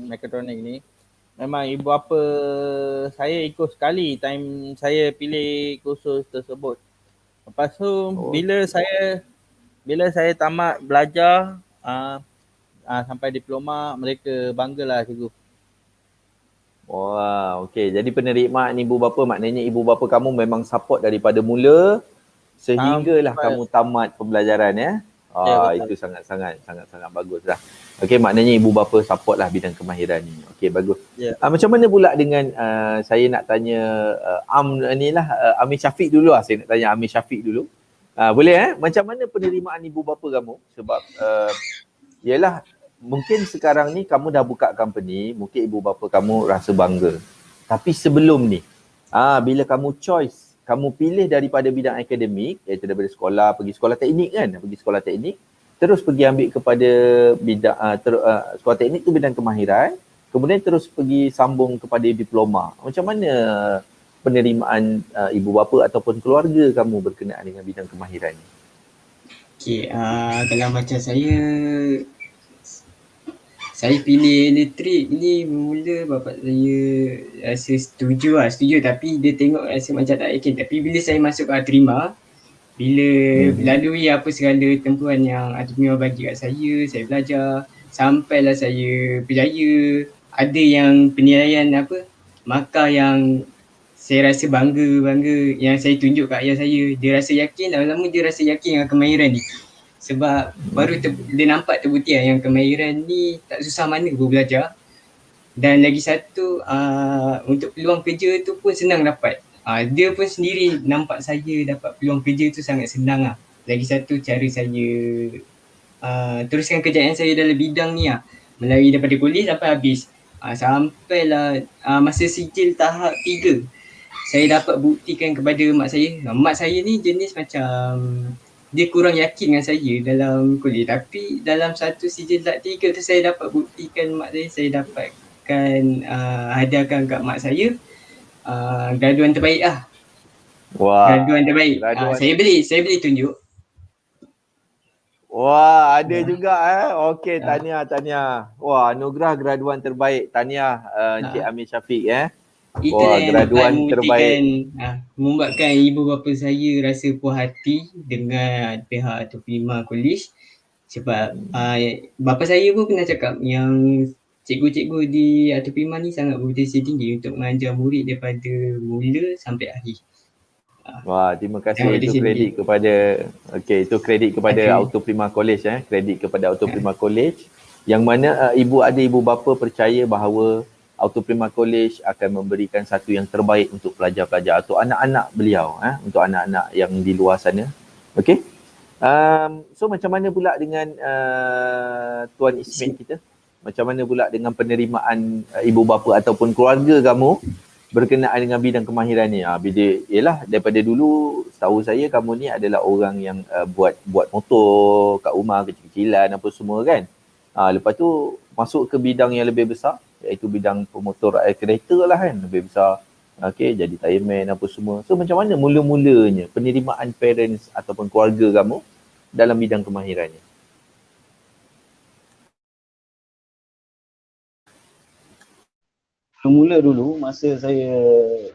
mekatronik ni, memang ibu bapa saya ikut sekali time saya pilih kursus tersebut. Lepas tu bila saya tamat belajar sampai diploma, mereka banggalah cikgu. Wah, okey. Jadi penerimaan ibu bapa maknanya ibu bapa kamu memang support daripada mula sehinggalah kamu tamat pembelajaran ya. Itu sangat bagus lah. Okey, maknanya ibu bapa support lah bidang kemahiran ni. Okey, bagus. Macam mana pula dengan saya nak tanya Amir Syafiq dulu lah. Saya nak tanya Amir Syafiq dulu. Boleh Macam mana penerimaan ibu bapa kamu? Sebab yalah, mungkin sekarang ni kamu dah buka company, mungkin ibu bapa kamu rasa bangga. Tapi sebelum ni, bila kamu choice, kamu pilih daripada bidang akademik, iaitu daripada sekolah, pergi sekolah teknik kan, terus pergi ambil kepada bidang sekolah teknik tu bidang kemahiran, kemudian terus pergi sambung kepada diploma. Macam mana penerimaan ibu bapa ataupun keluarga kamu berkenaan dengan bidang kemahiran ni? Okay, kalau macam saya pilih elektrik ni, mula bapa saya rasa setuju tapi dia tengok rasa macam tak yakin. Tapi bila saya masuk terima, bila lalui apa segala tempuhan yang Admir bagi kat saya belajar, sampailah saya berjaya. Ada yang penilaian markah yang saya rasa bangga yang saya tunjuk kat ayah saya. Dia rasa yakin, lama-lama dia rasa yakin dengan kemahiran ni. Sebab baru dia nampak terbukti yang kemahiran ni tak susah mana pun belajar. Dan lagi satu, untuk peluang kerja tu pun senang dapat. Dia pun sendiri nampak saya dapat peluang kerja tu sangat senang lah. Lagi satu, cara saya teruskan kejayaan saya dalam bidang ni melalui daripada kuliah sampai habis. Sampailah masa sijil tahap 3, saya dapat buktikan kepada mak saya. Mak saya ni jenis macam dia kurang yakin dengan saya dalam kuliah, tapi dalam satu sijil tahap 3 tu saya dapat buktikan mak saya dapatkan hadiahkan kat mak saya graduan terbaik lah. Wah. Graduan terbaik. Saya boleh tunjuk. Wah, ada juga Okey, tahniah. Wah, anugerah graduan terbaik. Tahniah Encik Amir Syafiq Itulah yang graduan dapat terbaik. membuatkan ibu bapa saya rasa puas hati dengan pihak Ato Prima College. Sebab bapa saya pun pernah cakap yang cikgu-cikgu di Ato Prima ni sangat berpotensi tinggi untuk mengajar murid daripada mula sampai akhir. Wah, terima kasih. Itu kredit kepada itu kredit kepada Auto Prima College kredit kepada Auto Prima College yang mana ibu bapa percaya bahawa Auto Prima College akan memberikan satu yang terbaik untuk pelajar-pelajar atau anak-anak beliau untuk anak-anak yang di luar sana. Okey. So macam mana pula dengan Tuan Ismail kita? Macam mana pula dengan penerimaan ibu bapa ataupun keluarga kamu berkenaan dengan bidang kemahiran ni? Yelah, daripada dulu setahu saya kamu ni adalah orang yang buat motor kat rumah kecil-kecilan apa semua kan. Lepas tu masuk ke bidang yang lebih besar, iaitu bidang pemotor kereta lah kan, lebih besar. Okey, jadi tireman apa semua. So macam mana mula-mulanya penerimaan parents ataupun keluarga kamu dalam bidang kemahirannya? Mula dulu masa saya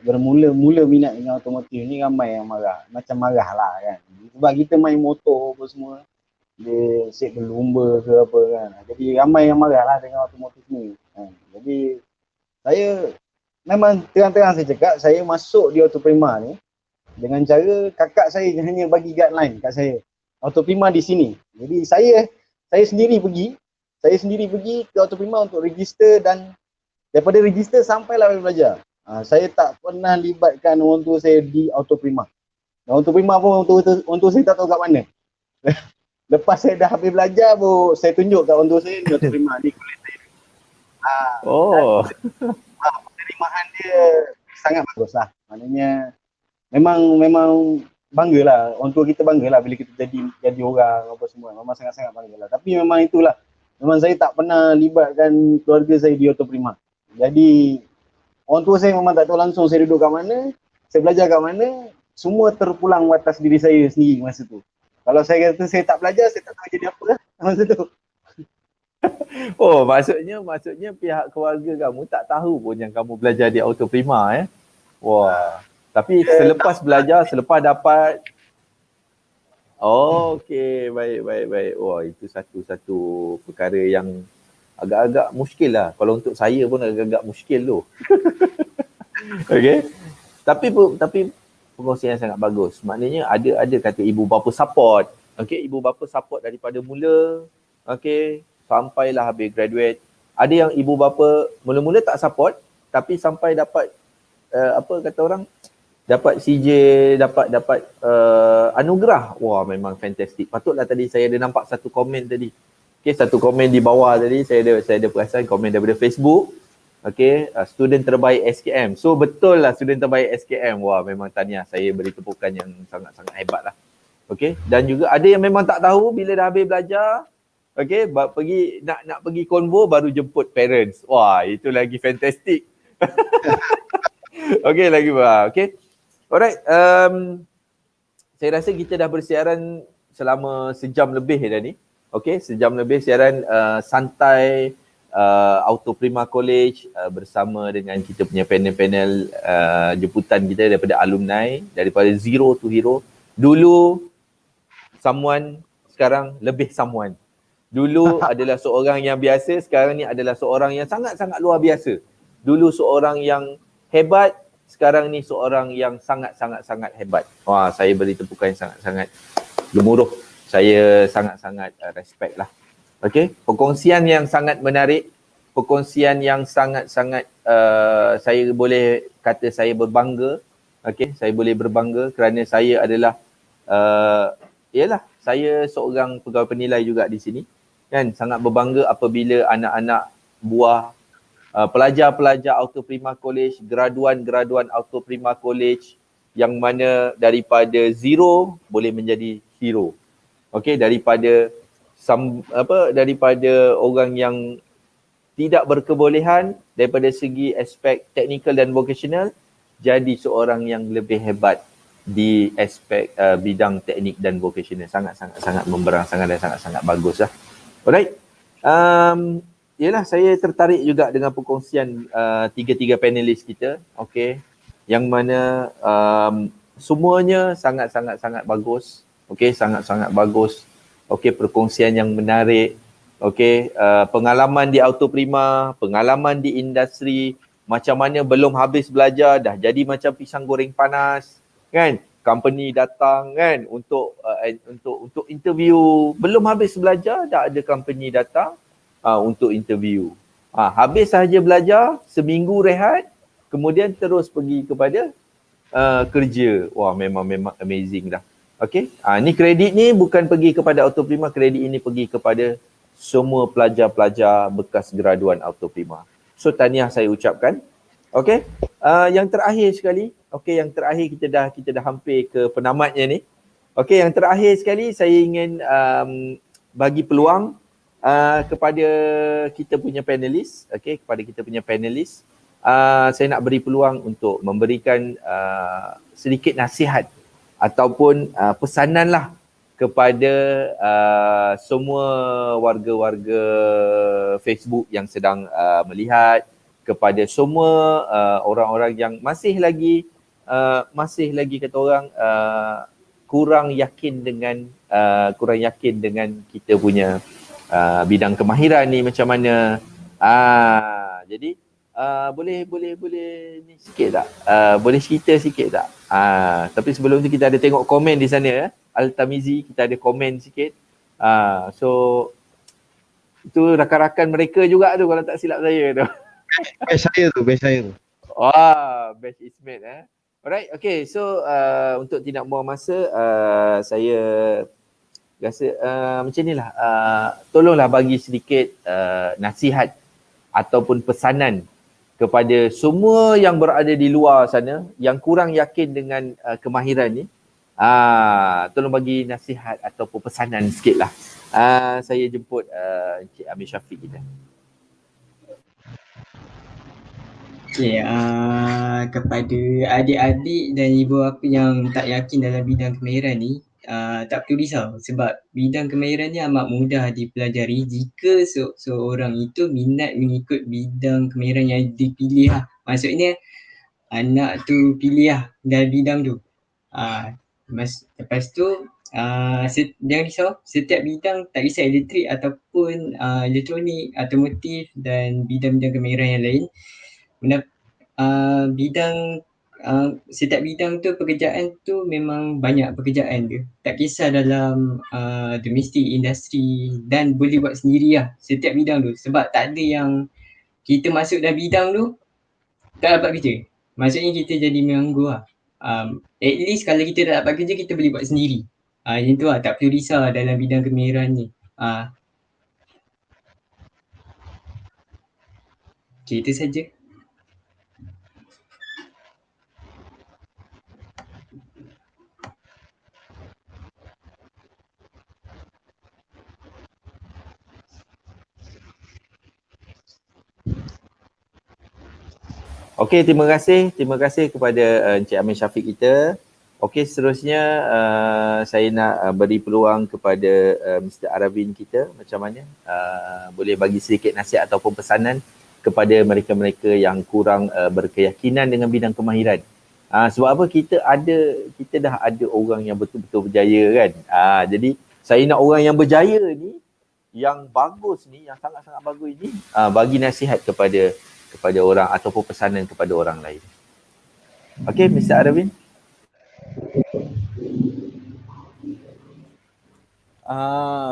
bermula minat dengan automotif ni, ramai yang marah. Macam marah lah kan. Sebab kita main motor apa semua, dia set berlumba ke apa kan. Jadi ramai yang marah lah dengan automotif ni kan. Jadi saya memang terang-terang saya cakap, saya masuk di Auto Prima ni dengan cara kakak saya hanya bagi guideline kat saya. Auto Prima di sini. Jadi saya sendiri pergi ke Auto Prima untuk register, dan daripada register sampailah belajar. Saya tak pernah libatkan orang tua saya di Auto Prima. Auto Prima pun orang tua saya tak tahu kat mana. Lepas saya dah habis belajar pun saya tunjuk kat orang tua saya di Auto Prima ni kuliah saya. Penerimaan dia sangat bagus lah. Maknanya memang banggalah. Orang tua kita banggalah bila kita jadi orang apa semua. Memang sangat-sangat banggalah. Tapi memang itulah. Memang saya tak pernah libatkan keluarga saya di Auto Prima. Jadi orang tua saya memang tak tahu langsung saya duduk kat mana, saya belajar kat mana, semua terpulang atas diri saya sendiri masa tu. Kalau saya kata saya tak belajar, saya tak tahu jadi apa lah masa tu. Oh, maksudnya pihak keluarga kamu tak tahu pun yang kamu belajar di Auto Prima Wah. Tapi selepas belajar, selepas dapat okey, baik. Wah, itu satu perkara yang agak-agak muskil lah. Kalau untuk saya pun agak-agak muskil tu. Okey. Tapi pengkongsian yang sangat bagus. Maknanya ada kata ibu bapa support. Okey, ibu bapa support daripada mula sampailah habis graduate. Ada yang ibu bapa mula-mula tak support tapi sampai dapat dapat CJ, dapat anugerah. Wah, memang fantastic. Patutlah tadi saya ada nampak satu komen tadi. Satu komen di bawah tadi saya ada perasan komen daripada Facebook. Student terbaik SKM. So betul lah student terbaik SKM. Wah, memang tahniah, saya beri tepukan yang sangat-sangat hebat lah. Dan juga ada yang memang tak tahu bila dah habis belajar. Pergi nak pergi konvo baru jemput parents. Wah, itu lagi fantastic. Lagi bah. Alright. Saya rasa kita dah bersiaran selama sejam lebih dah ni. Sejam lebih siaran santai Auto Prima College bersama dengan kita punya panel-panel jemputan kita daripada alumni, daripada zero to hero. Dulu someone, sekarang lebih someone. Dulu adalah seorang yang biasa, sekarang ni adalah seorang yang sangat-sangat luar biasa. Dulu seorang yang hebat, sekarang ni seorang yang sangat-sangat hebat. Wah, saya beri tepukan yang sangat-sangat gemuruh. Saya sangat-sangat respect lah. Okey, perkongsian yang sangat menarik, perkongsian yang sangat-sangat saya boleh kata saya berbangga. Okey, saya boleh berbangga kerana saya adalah ialah saya seorang pegawai penilai juga di sini. Kan, sangat berbangga apabila anak-anak buah pelajar-pelajar Auto Prima College, graduan-graduan Auto Prima College yang mana daripada zero boleh menjadi hero. Okey, daripada daripada orang yang tidak berkebolehan daripada segi aspek teknikal dan vocational jadi seorang yang lebih hebat di aspek bidang teknik dan vocational. Sangat-sangat memberangsangkan dan sangat-sangat bagus lah. Alright. Yalah, saya tertarik juga dengan perkongsian tiga-tiga panelis kita. Okey. Yang mana semuanya sangat-sangat bagus. Okey, sangat-sangat bagus. Okey, perkongsian yang menarik. Okey, pengalaman di Auto Prima, pengalaman di industri, macam mana belum habis belajar dah jadi macam pisang goreng panas, kan? Company datang kan untuk interview, belum habis belajar dah ada company datang untuk interview. Habis sahaja belajar, seminggu rehat, kemudian terus pergi kepada kerja. Wah, memang amazing dah. Okey, ni kredit ni bukan pergi kepada Auto Prima, kredit ini pergi kepada semua pelajar-pelajar bekas graduan Auto Prima. So tahniah saya ucapkan. Okey, yang terakhir sekali, yang terakhir kita dah hampir ke penamatnya ni. Okey, yang terakhir sekali saya ingin bagi peluang kepada kita punya panelis, kepada kita punya panelis, saya nak beri peluang untuk memberikan sedikit nasihat ataupun pesanan lah kepada semua warga-warga Facebook yang sedang melihat, kepada semua orang-orang yang masih lagi kata orang kurang yakin dengan kita punya bidang kemahiran ni macam mana. Jadi boleh ni sikit tak? Boleh cerita sikit tak? Tapi sebelum tu kita ada tengok komen di sana. Al-Tamizi, kita ada komen sikit. So itu rakan-rakan mereka juga tu kalau tak silap saya tu. Best saya tu. Best Ismet Alright, okay. So untuk tidak buang masa, saya rasa macam ni lah. Tolonglah bagi sedikit nasihat ataupun pesanan kepada semua yang berada di luar sana yang kurang yakin dengan kemahiran ni. Tolong bagi nasihat ataupun pesanan sikit lah. Saya jemput Encik Amir Syafiq kita. Okay, kepada adik-adik dan ibu bapa yang tak yakin dalam bidang kemahiran ni, tak perlu risau sebab bidang kemahiran ni amat mudah dipelajari jika seorang itu minat mengikut bidang kemahiran yang dipilih lah. Maksudnya anak tu pilih lah dalam bidang tu. Lepas tu jangan risau, setiap bidang tak kisah elektrik ataupun elektronik, automotif dan bidang-bidang kemahiran yang lain, setiap bidang tu pekerjaan tu memang banyak pekerjaan dia. Tak kisah dalam domestik, industri dan boleh buat sendiri lah setiap bidang tu. Sebab tak ada yang kita masuk dalam bidang tu tak dapat kerja. Maksudnya kita jadi menganggur lah. At least kalau kita tak dapat kerja, kita boleh buat sendiri. Macam tu lah, tak perlu risau lah dalam bidang kemahiran ni. Okay, itu saja. Okey, terima kasih kepada Encik Amir Syafiq kita. Okey, seterusnya saya nak beri peluang kepada Mr. Aravin kita, macam mana boleh bagi sedikit nasihat ataupun pesanan kepada mereka-mereka yang kurang berkeyakinan dengan bidang kemahiran. Sebab apa, kita dah ada orang yang betul-betul berjaya kan. Jadi saya nak orang yang berjaya ni, yang bagus ni, yang sangat-sangat bagus ni, bagi nasihat kepada orang ataupun pesanan kepada orang lain. Okey, Mr. Arvin.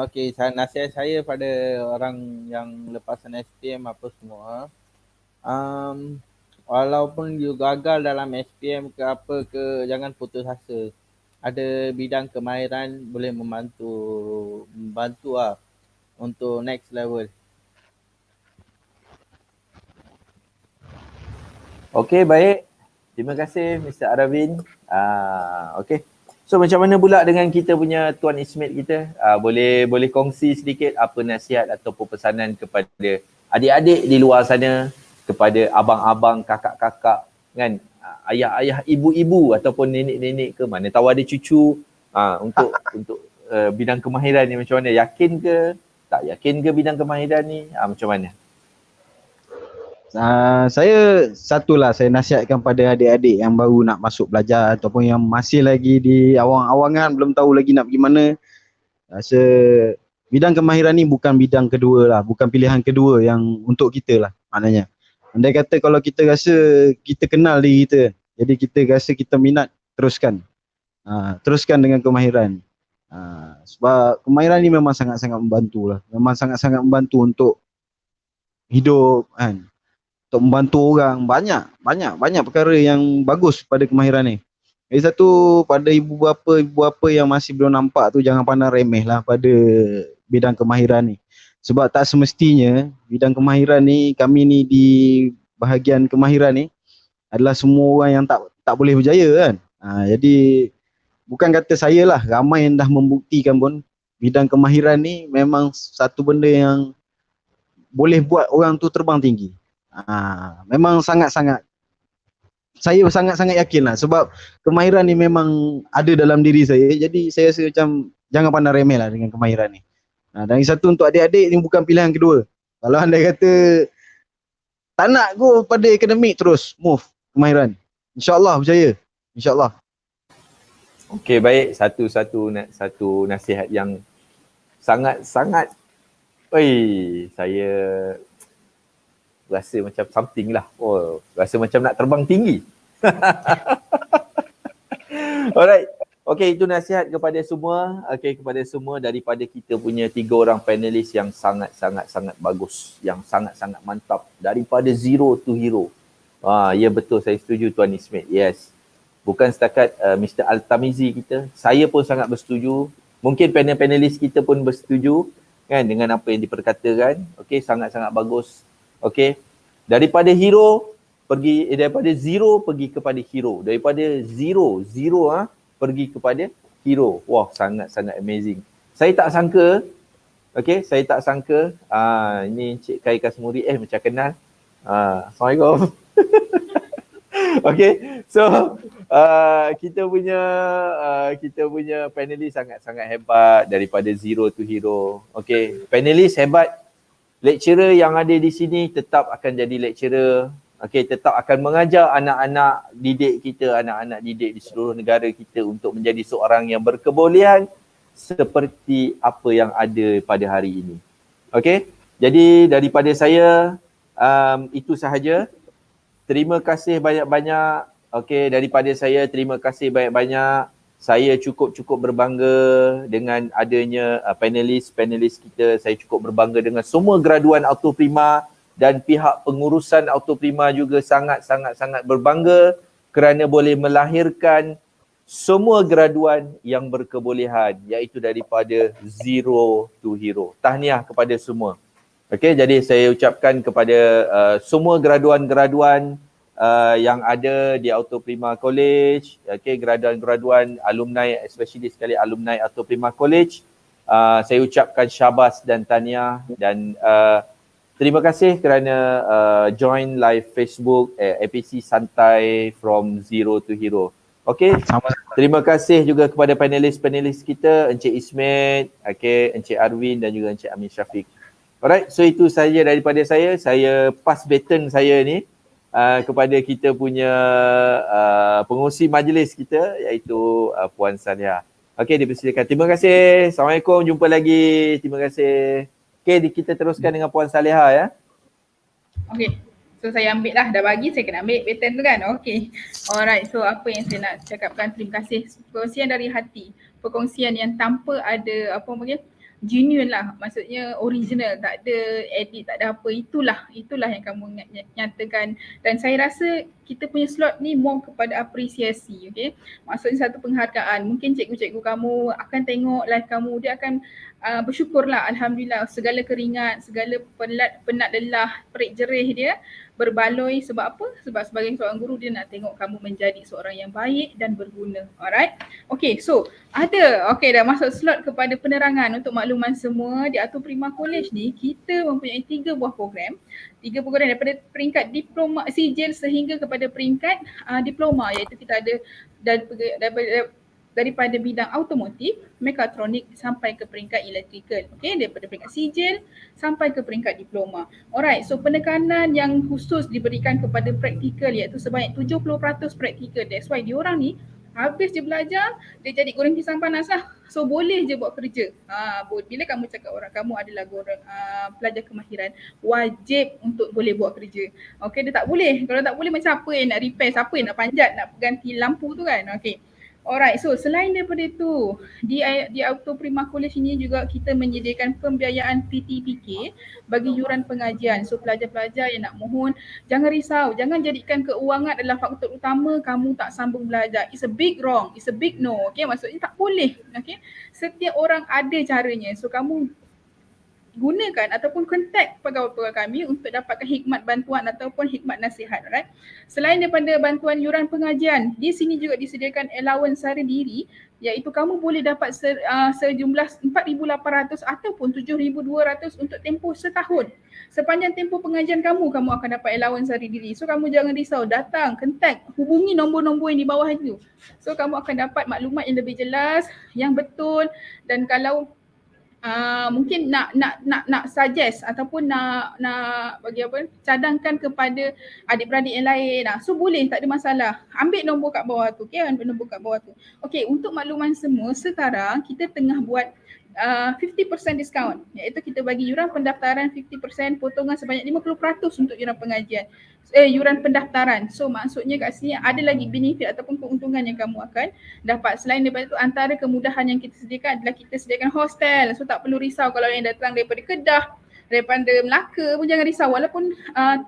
Okey, nasihat saya pada orang yang lepasan SPM apa semua. Walaupun you gagal dalam SPM ke apa ke, jangan putus asa. Ada bidang kemahiran boleh membantu lah untuk next level. Okey, baik. Terima kasih Mr. Arvin. Okey. So macam mana pula dengan kita punya Tuan Ismail kita? Boleh kongsi sedikit apa nasihat ataupun pesanan kepada adik-adik di luar sana, kepada abang-abang, kakak-kakak, kan? Ayah-ayah, ibu-ibu ataupun nenek-nenek ke, mana tahu ada cucu, untuk bidang kemahiran ni macam mana? Yakin ke? Tak yakin ke bidang kemahiran ni? Macam mana? Saya saya nasihatkan pada adik-adik yang baru nak masuk belajar ataupun yang masih lagi di awang-awangan, belum tahu lagi nak pergi mana. Rasa bidang kemahiran ni bukan bidang kedua lah, bukan pilihan kedua yang untuk kita lah maknanya. Andai kata kalau kita rasa kita kenal diri kita, jadi kita rasa kita minat, teruskan. Teruskan dengan kemahiran. Sebab kemahiran ni memang sangat-sangat membantu lah. Memang sangat-sangat membantu untuk hidup kan. Untuk membantu orang, banyak perkara yang bagus pada kemahiran ni. Lagi satu, pada ibu bapa yang masih belum nampak tu, jangan pandang remeh lah pada bidang kemahiran ni. Sebab tak semestinya bidang kemahiran ni, kami ni di bahagian kemahiran ni adalah semua orang yang tak boleh berjaya kan. Jadi bukan kata saya lah, ramai yang dah membuktikan pun bidang kemahiran ni memang satu benda yang boleh buat orang tu terbang tinggi. Memang sangat-sangat, saya sangat-sangat yakin lah, sebab kemahiran ni memang ada dalam diri saya. Jadi saya rasa macam jangan pandang remeh lah dengan kemahiran ni. Dan yang satu, untuk adik-adik ni bukan pilihan kedua. Kalau anda kata tak nak go pada akademik, terus move kemahiran. InsyaAllah berjaya. InsyaAllah. Okey, baik. Satu nasihat yang sangat-sangat, saya rasa macam something lah. Rasa macam nak terbang tinggi. Alright. Okey, itu nasihat kepada semua. Okey, kepada semua daripada kita punya 3 orang panelis yang sangat-sangat bagus, yang sangat-sangat mantap, daripada zero to hero. Ya betul, saya setuju Tuan Ismail. Yes. Bukan setakat Mr. Altamizi kita, saya pun sangat bersetuju. Mungkin panel-panelis kita pun bersetuju kan dengan apa yang diperkatakan. Okey, sangat-sangat bagus. Okey. Daripada zero pergi kepada hero. Daripada zero pergi kepada hero. Wah, sangat-sangat amazing. Saya tak sangka, ini Encik Kai Kasmuri, macam kenal. Assalamualaikum. Okay, so kita punya panelis sangat-sangat hebat, daripada zero to hero. Okay, panelis hebat, lecturer yang ada di sini tetap akan jadi lecturer. Okay, tetap akan mengajar anak-anak didik kita, anak-anak didik di seluruh negara kita untuk menjadi seorang yang berkebolehan seperti apa yang ada pada hari ini. Okay, jadi daripada saya itu sahaja. Terima kasih banyak-banyak. Okay, daripada saya terima kasih banyak-banyak. Saya cukup berbangga dengan adanya panelis kita. Saya cukup berbangga dengan semua graduan Autoprima, dan pihak pengurusan Autoprima juga sangat berbangga kerana boleh melahirkan semua graduan yang berkebolehan, iaitu daripada zero to hero. Tahniah kepada semua. Okey, jadi saya ucapkan kepada semua graduan-graduan yang ada di Autoprima College, okey, graduan-graduan alumni, especially sekali alumni Autoprima College, saya ucapkan syabas dan tahniah, dan terima kasih kerana join live Facebook APC Santai from Zero to Hero. Okey. Terima kasih juga kepada panelis-panelis kita, Encik Ismail, okey, Encik Arvin dan juga Encik Amin Syafiq. Alright, so itu saja daripada saya. Saya pass baton saya ni kepada kita punya pengurusi majlis kita, iaitu Puan Saliha. Okey, dipersilakan. Terima kasih. Assalamualaikum. Jumpa lagi. Terima kasih. Okey, kita teruskan dengan Puan Saliha ya. Okey. So saya ambil lah, dah bagi saya kena ambil pattern tu kan. Okay. Alright, so apa yang saya nak cakapkan, terima kasih. Perkongsian dari hati. Perkongsian yang tanpa ada apa panggil, genuine lah. Maksudnya original, tak ada edit, tak ada apa. Itulah yang kamu nyatakan. Dan saya rasa kita punya slot ni more kepada apresiasi, okay. Maksudnya satu penghargaan. Mungkin cikgu-cikgu kamu akan tengok live kamu, dia akan bersyukurlah, alhamdulillah, segala keringat, segala penat lelah, perik jerih dia berbaloi. Sebab apa? Sebab sebagai seorang guru dia nak tengok kamu menjadi seorang yang baik dan berguna. Alright. Okay, so dah masuk slot kepada penerangan. Untuk makluman semua, di Auto Prima College ni kita mempunyai 3 buah program. 3 program daripada peringkat diploma sijil sehingga kepada peringkat diploma, iaitu kita ada daripada bidang automotif, mekatronik sampai ke peringkat electrical. Okay, daripada peringkat sijil sampai ke peringkat diploma. Alright, so penekanan yang khusus diberikan kepada praktikal iaitu sebanyak 70% praktikal. That's why diorang ni habis dia belajar, dia jadi goreng pisang panas lah. So boleh je buat kerja. Bila kamu cakap orang kamu adalah pelajar kemahiran, wajib untuk boleh buat kerja. Okay, dia tak boleh. Kalau tak boleh, macam apa yang nak repair, siapa yang nak panjat, nak ganti lampu tu kan. Okay. Alright, so selain daripada itu, di Auto Prima College ini juga kita menyediakan pembiayaan PTPK bagi yuran pengajian. So pelajar-pelajar yang nak mohon, jangan risau, jangan jadikan keuangan adalah faktor utama kamu tak sambung belajar. It's a big wrong, it's a big no. Okay, maksudnya tak boleh. Okay, setiap orang ada caranya. So kamu gunakan ataupun kontak pegawai-pegawai kami untuk dapatkan hikmat bantuan ataupun hikmat nasihat. Right? Selain daripada bantuan yuran pengajian, di sini juga disediakan allowance sara diri, iaitu kamu boleh dapat sejumlah 4,800 ataupun 7,200 untuk tempoh setahun. Sepanjang tempoh pengajian kamu akan dapat allowance sara diri. So kamu jangan risau, datang, kontak, hubungi nombor-nombor yang di bawah itu. So kamu akan dapat maklumat yang lebih jelas, yang betul, dan kalau mungkin nak suggest ataupun nak bagi apa, cadangkan kepada adik-beradik yang lain. So boleh, tak ada masalah. Ambil nombor kat bawah tu. Okay, ambil nombor kat bawah tu. Okay, untuk makluman semua, sekarang kita tengah buat 50% diskaun, iaitu kita bagi yuran pendaftaran 50%, potongan sebanyak 50% untuk yuran pengajian, yuran pendaftaran. So maksudnya kat sini ada lagi benefit ataupun keuntungan yang kamu akan dapat. Selain daripada itu, antara kemudahan yang kita sediakan adalah kita sediakan hostel. So tak perlu risau kalau yang datang daripada Kedah, daripada Melaka pun jangan risau. Walaupun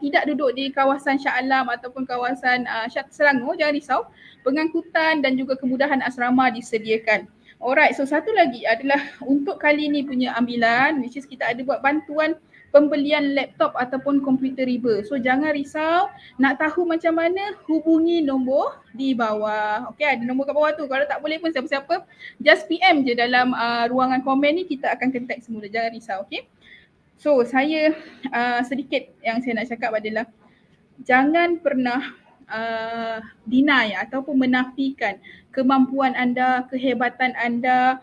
tidak duduk di kawasan Shah Alam ataupun kawasan Selangor, jangan risau. Pengangkutan dan juga kemudahan asrama disediakan. Alright, so satu lagi adalah untuk kali ni punya ambilan, which is kita ada buat bantuan pembelian laptop ataupun komputer riba. So jangan risau, nak tahu macam mana, hubungi nombor di bawah. Okay, ada nombor kat bawah tu. Kalau tak boleh pun siapa-siapa, just PM je dalam ruangan komen ni, kita akan contact semula. Jangan risau, okay. So saya sedikit yang saya nak cakap adalah jangan pernah deny ataupun menafikan kemampuan anda, kehebatan anda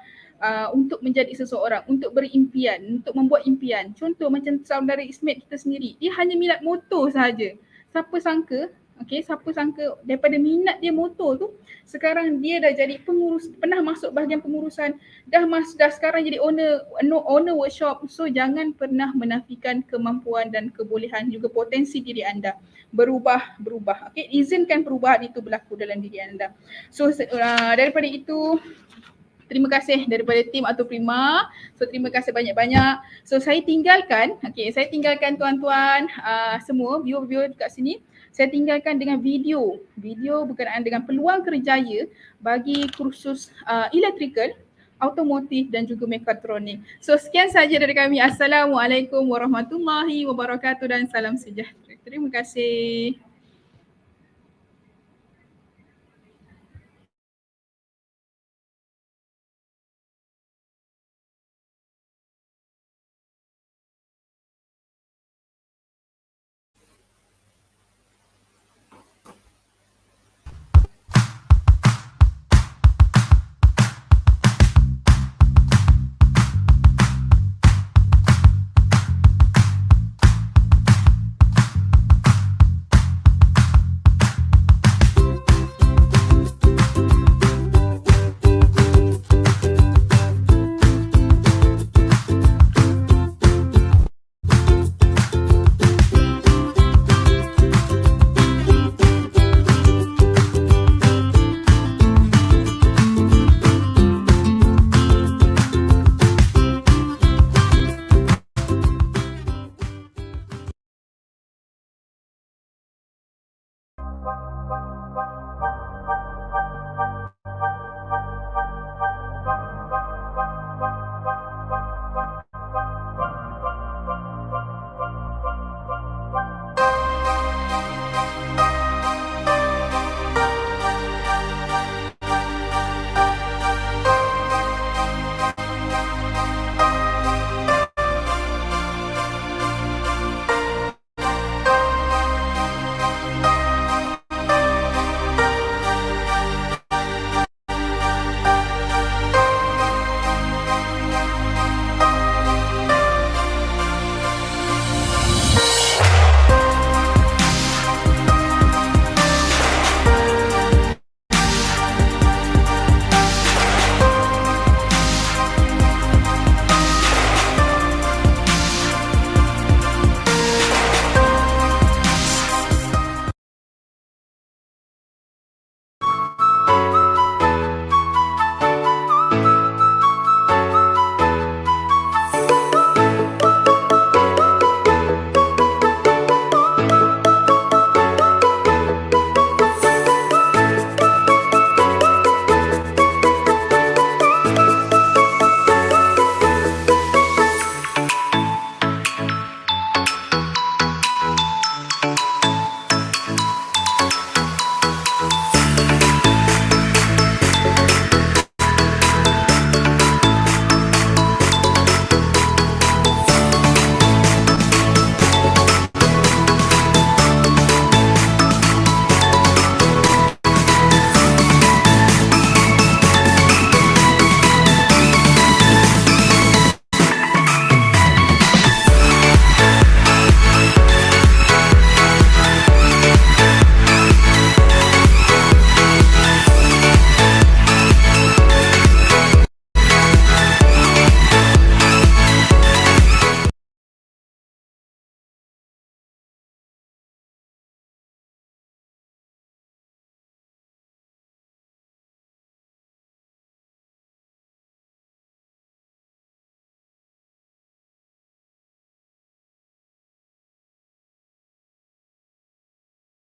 untuk menjadi seseorang, untuk berimpian, untuk membuat impian. Contoh macam saudara Ismet kita sendiri, dia hanya minat motor sahaja. Siapa sangka daripada minat dia motor tu, sekarang dia dah jadi pengurus, pernah masuk bahagian pengurusan, dah sekarang jadi owner workshop. So jangan pernah menafikan kemampuan dan kebolehan juga potensi diri anda. Berubah. Okay, izinkan perubahan itu berlaku dalam diri anda. So daripada itu, terima kasih daripada tim Auto Prima. So terima kasih banyak-banyak. So saya tinggalkan tuan-tuan semua, viewer-viewer dekat sini. Saya tinggalkan dengan video berkenaan dengan peluang kerjaya bagi kursus electrical, automotif dan juga mekatronik. So sekian saja dari kami. Assalamualaikum warahmatullahi wabarakatuh dan salam sejahtera. Terima kasih.